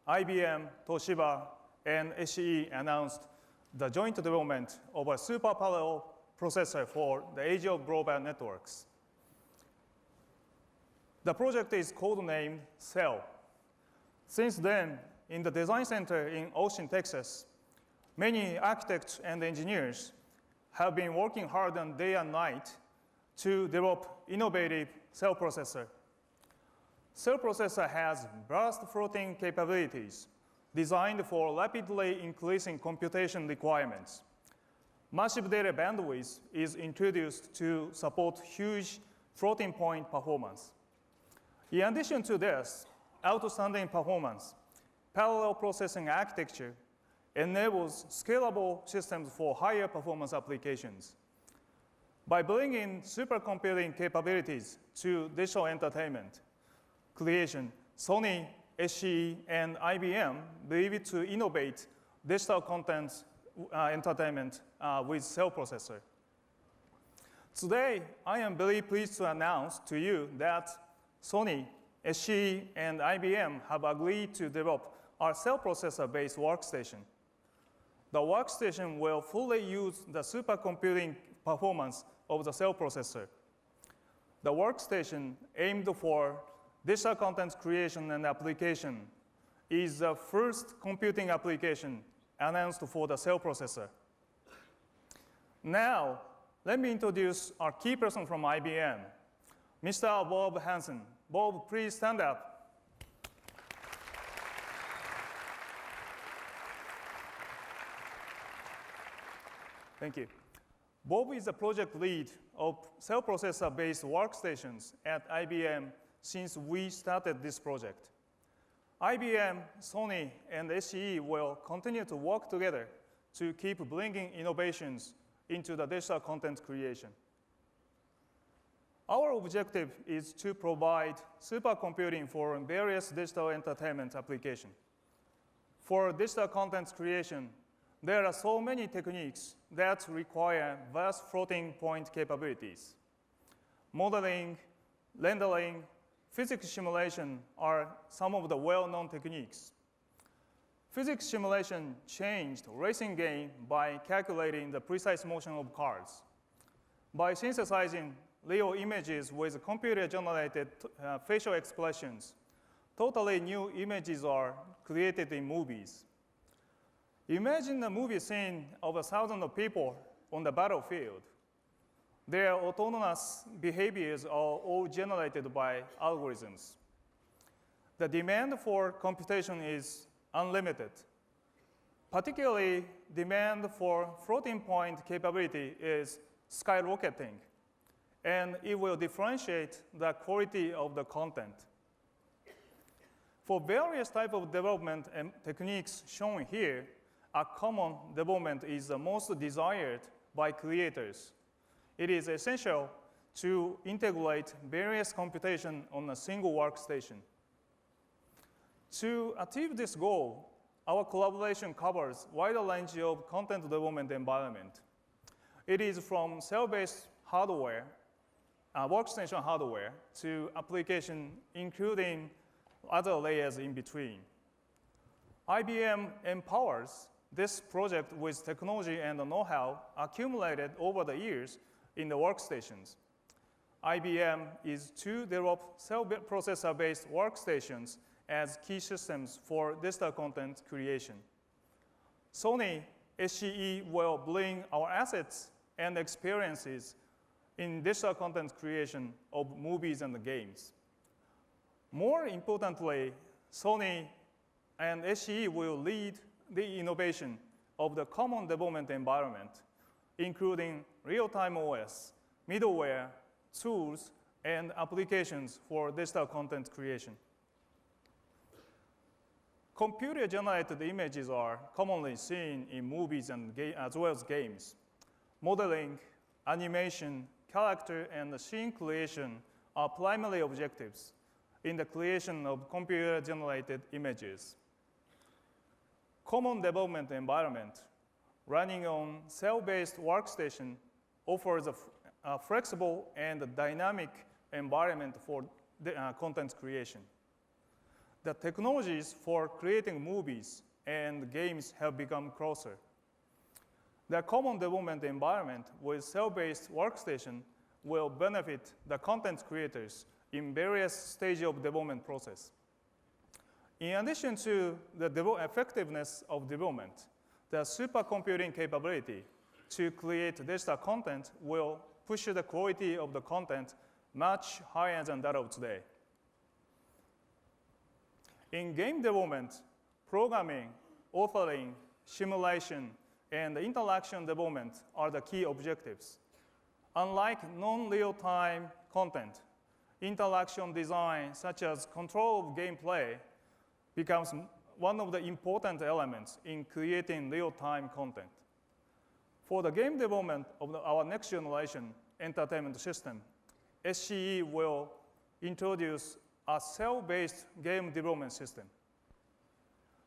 IBM, Toshiba, and SE announced the joint development of a super parallel processor for the age of broadband networks. The project is codenamed CEL. Since then, in the design center in Austin, Texas, many architects and engineers have been working hard on day and night to develop innovative CEL processor. CEL processor has burst floating capabilities designed for rapidly increasing computation requirements. Massive data bandwidth is introduced to support huge floating point performance. In addition to this, outstanding performance, parallel processing architecture enables scalable systems for higher performance applications. By bringing supercomputing capabilities to digital entertainment creation, Sony, SE, and IBM believe to innovate digital content entertainment with CEL processor. Today, I am very pleased to announce to you that Sony, SE, and IBM have agreed to develop our CEL processor-based workstation. The workstation will fully use the supercomputing performance of the CEL processor. The workstation aimed for digital content creation and application is the first computing application announced for the CEL processor. Now, let me introduce our key person from IBM, Mr. Bob Hansen. Bob, please stand up. Thank you. Bob is the project lead of CEL processor-based workstations at IBM since we started this project. IBM, Sony, and SE will continue to work together to keep bringing innovations into the digital content creation. Our objective is to provide supercomputing for various digital entertainment applications. For digital content creation, there are so many techniques that require vast floating point capabilities. Modeling, rendering, physics simulation are some of the well-known techniques. Physics simulation changed racing game by calculating the precise motion of cars. By synthesizing real images with computer-generated facial expressions, totally new images are created in movies. Imagine a movie scene of 1,000 people on the battlefield. Their autonomous behaviors are all generated by algorithms. The demand for computation is unlimited. Particularly, demand for floating point capability is skyrocketing, and it will differentiate the quality of the content. For various types of development and techniques shown here, a common development is the most desired by creators. It is essential to integrate various computation on a single workstation. To achieve this goal, our collaboration covers a wide range of content development environment. It is from cell-based hardware, workstation hardware, to application including other layers in between. IBM empowers this project with technology and know-how accumulated over the years in the workstations. IBM is to develop cell processor-based workstations as key systems for digital content creation. Sony SCE will bring our assets and experiences in digital content creation of movies and games. More importantly, Sony and SCE will lead the innovation of the common development environment, including real-time OS, middleware, tools, and applications for digital content creation. Computer-generated images are commonly seen in movies and as well as games. Modeling, animation, character, and scene creation are primary objectives in the creation of computer-generated images. Common development environment running on cell-based workstation offers a flexible and dynamic environment for content creation. The technologies for creating movies and games have become closer. The common development environment with cell-based workstation will benefit the content creators in various stages of development process. In addition to the effectiveness of development, the supercomputing capability to create digital content will push the quality of the content much higher than that of today. In game development, programming, authoring, simulation, and interaction development are the key objectives. Unlike non-real-time content, interaction design, such as control of gameplay, becomes one of the important elements in creating real-time content. For the game development of our next generation entertainment system, SCE will introduce a cell-based game development system.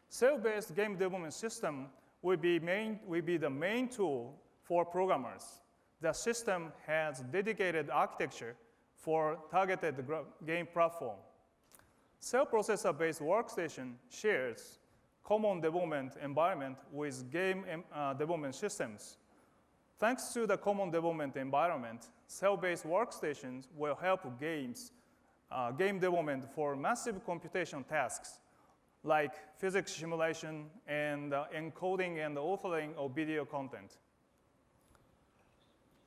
Cell-based game development system will be the main tool for programmers. The system has dedicated architecture for targeted game platform. Cell processor-based workstation shares common development environment with game development systems. Thanks to the common development environment, cell-based workstations will help game development for massive computation tasks like physics simulation and encoding and authoring of video content.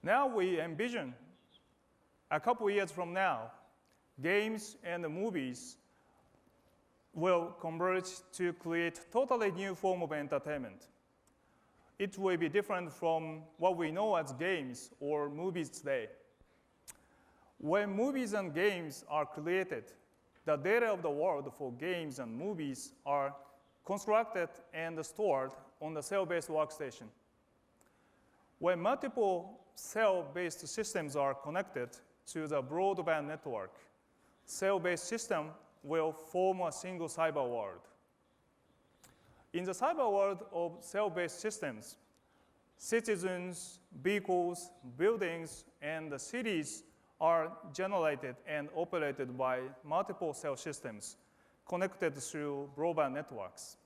Now we envision a couple years from now, games and movies will converge to create totally new form of entertainment. It will be different from what we know as games or movies today. When movies and games are created, the data of the world for games and movies are constructed and stored on the cell-based workstation. when multiple cell-based systems are connected to the broadband network, cell-based system will form a single cyber world. In the cyber world of cell-based systems, citizens, vehicles, buildings, and the cities are generated and operated by multiple cell systems connected through broadband networks.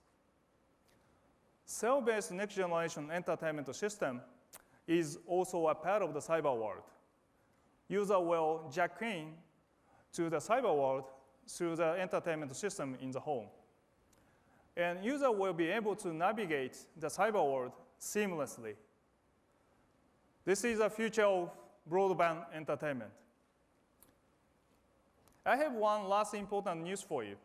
Cell-based next-generation entertainment system is also a part of the cyber world. User will jack in to the cyber world through the entertainment system in the home. And user will be able to navigate the cyber world seamlessly. This is the future of broadband entertainment. I have one last important news for you.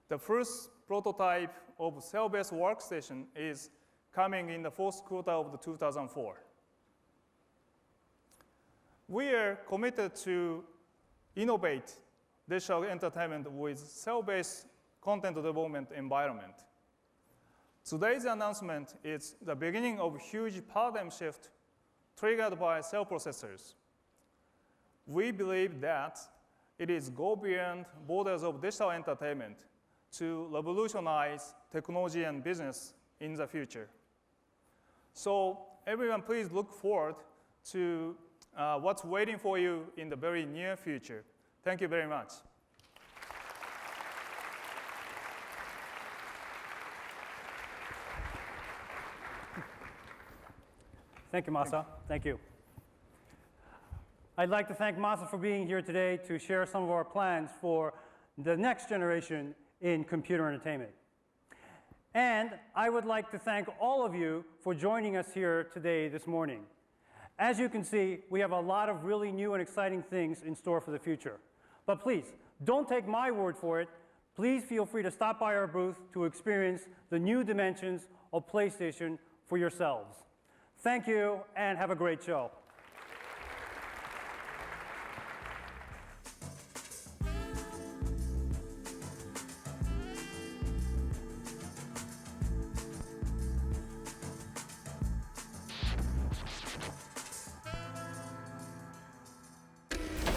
The first prototype of cell-based workstation is coming in the fourth quarter of 2004. We are committed to innovate digital entertainment with cell-based content development environment. Today's announcement is the beginning of a huge paradigm shift triggered by cell processors. We believe that it is go beyond borders of digital entertainment to revolutionize technology and business in the future. So everyone, please look forward to what's waiting for you in the very near future. Thank you very much. Thank you, Masa. Thank you. I'd like to thank Masa for being here today to share some of our plans for the next generation in computer entertainment. And I would like to thank all of you for joining us here today this morning. As you can see, we have a lot of really new and exciting things in store for the future. But please, don't take my word for it. Please feel free to stop by our booth to experience the new dimensions of PlayStation for yourselves. Thank you, and have a great show.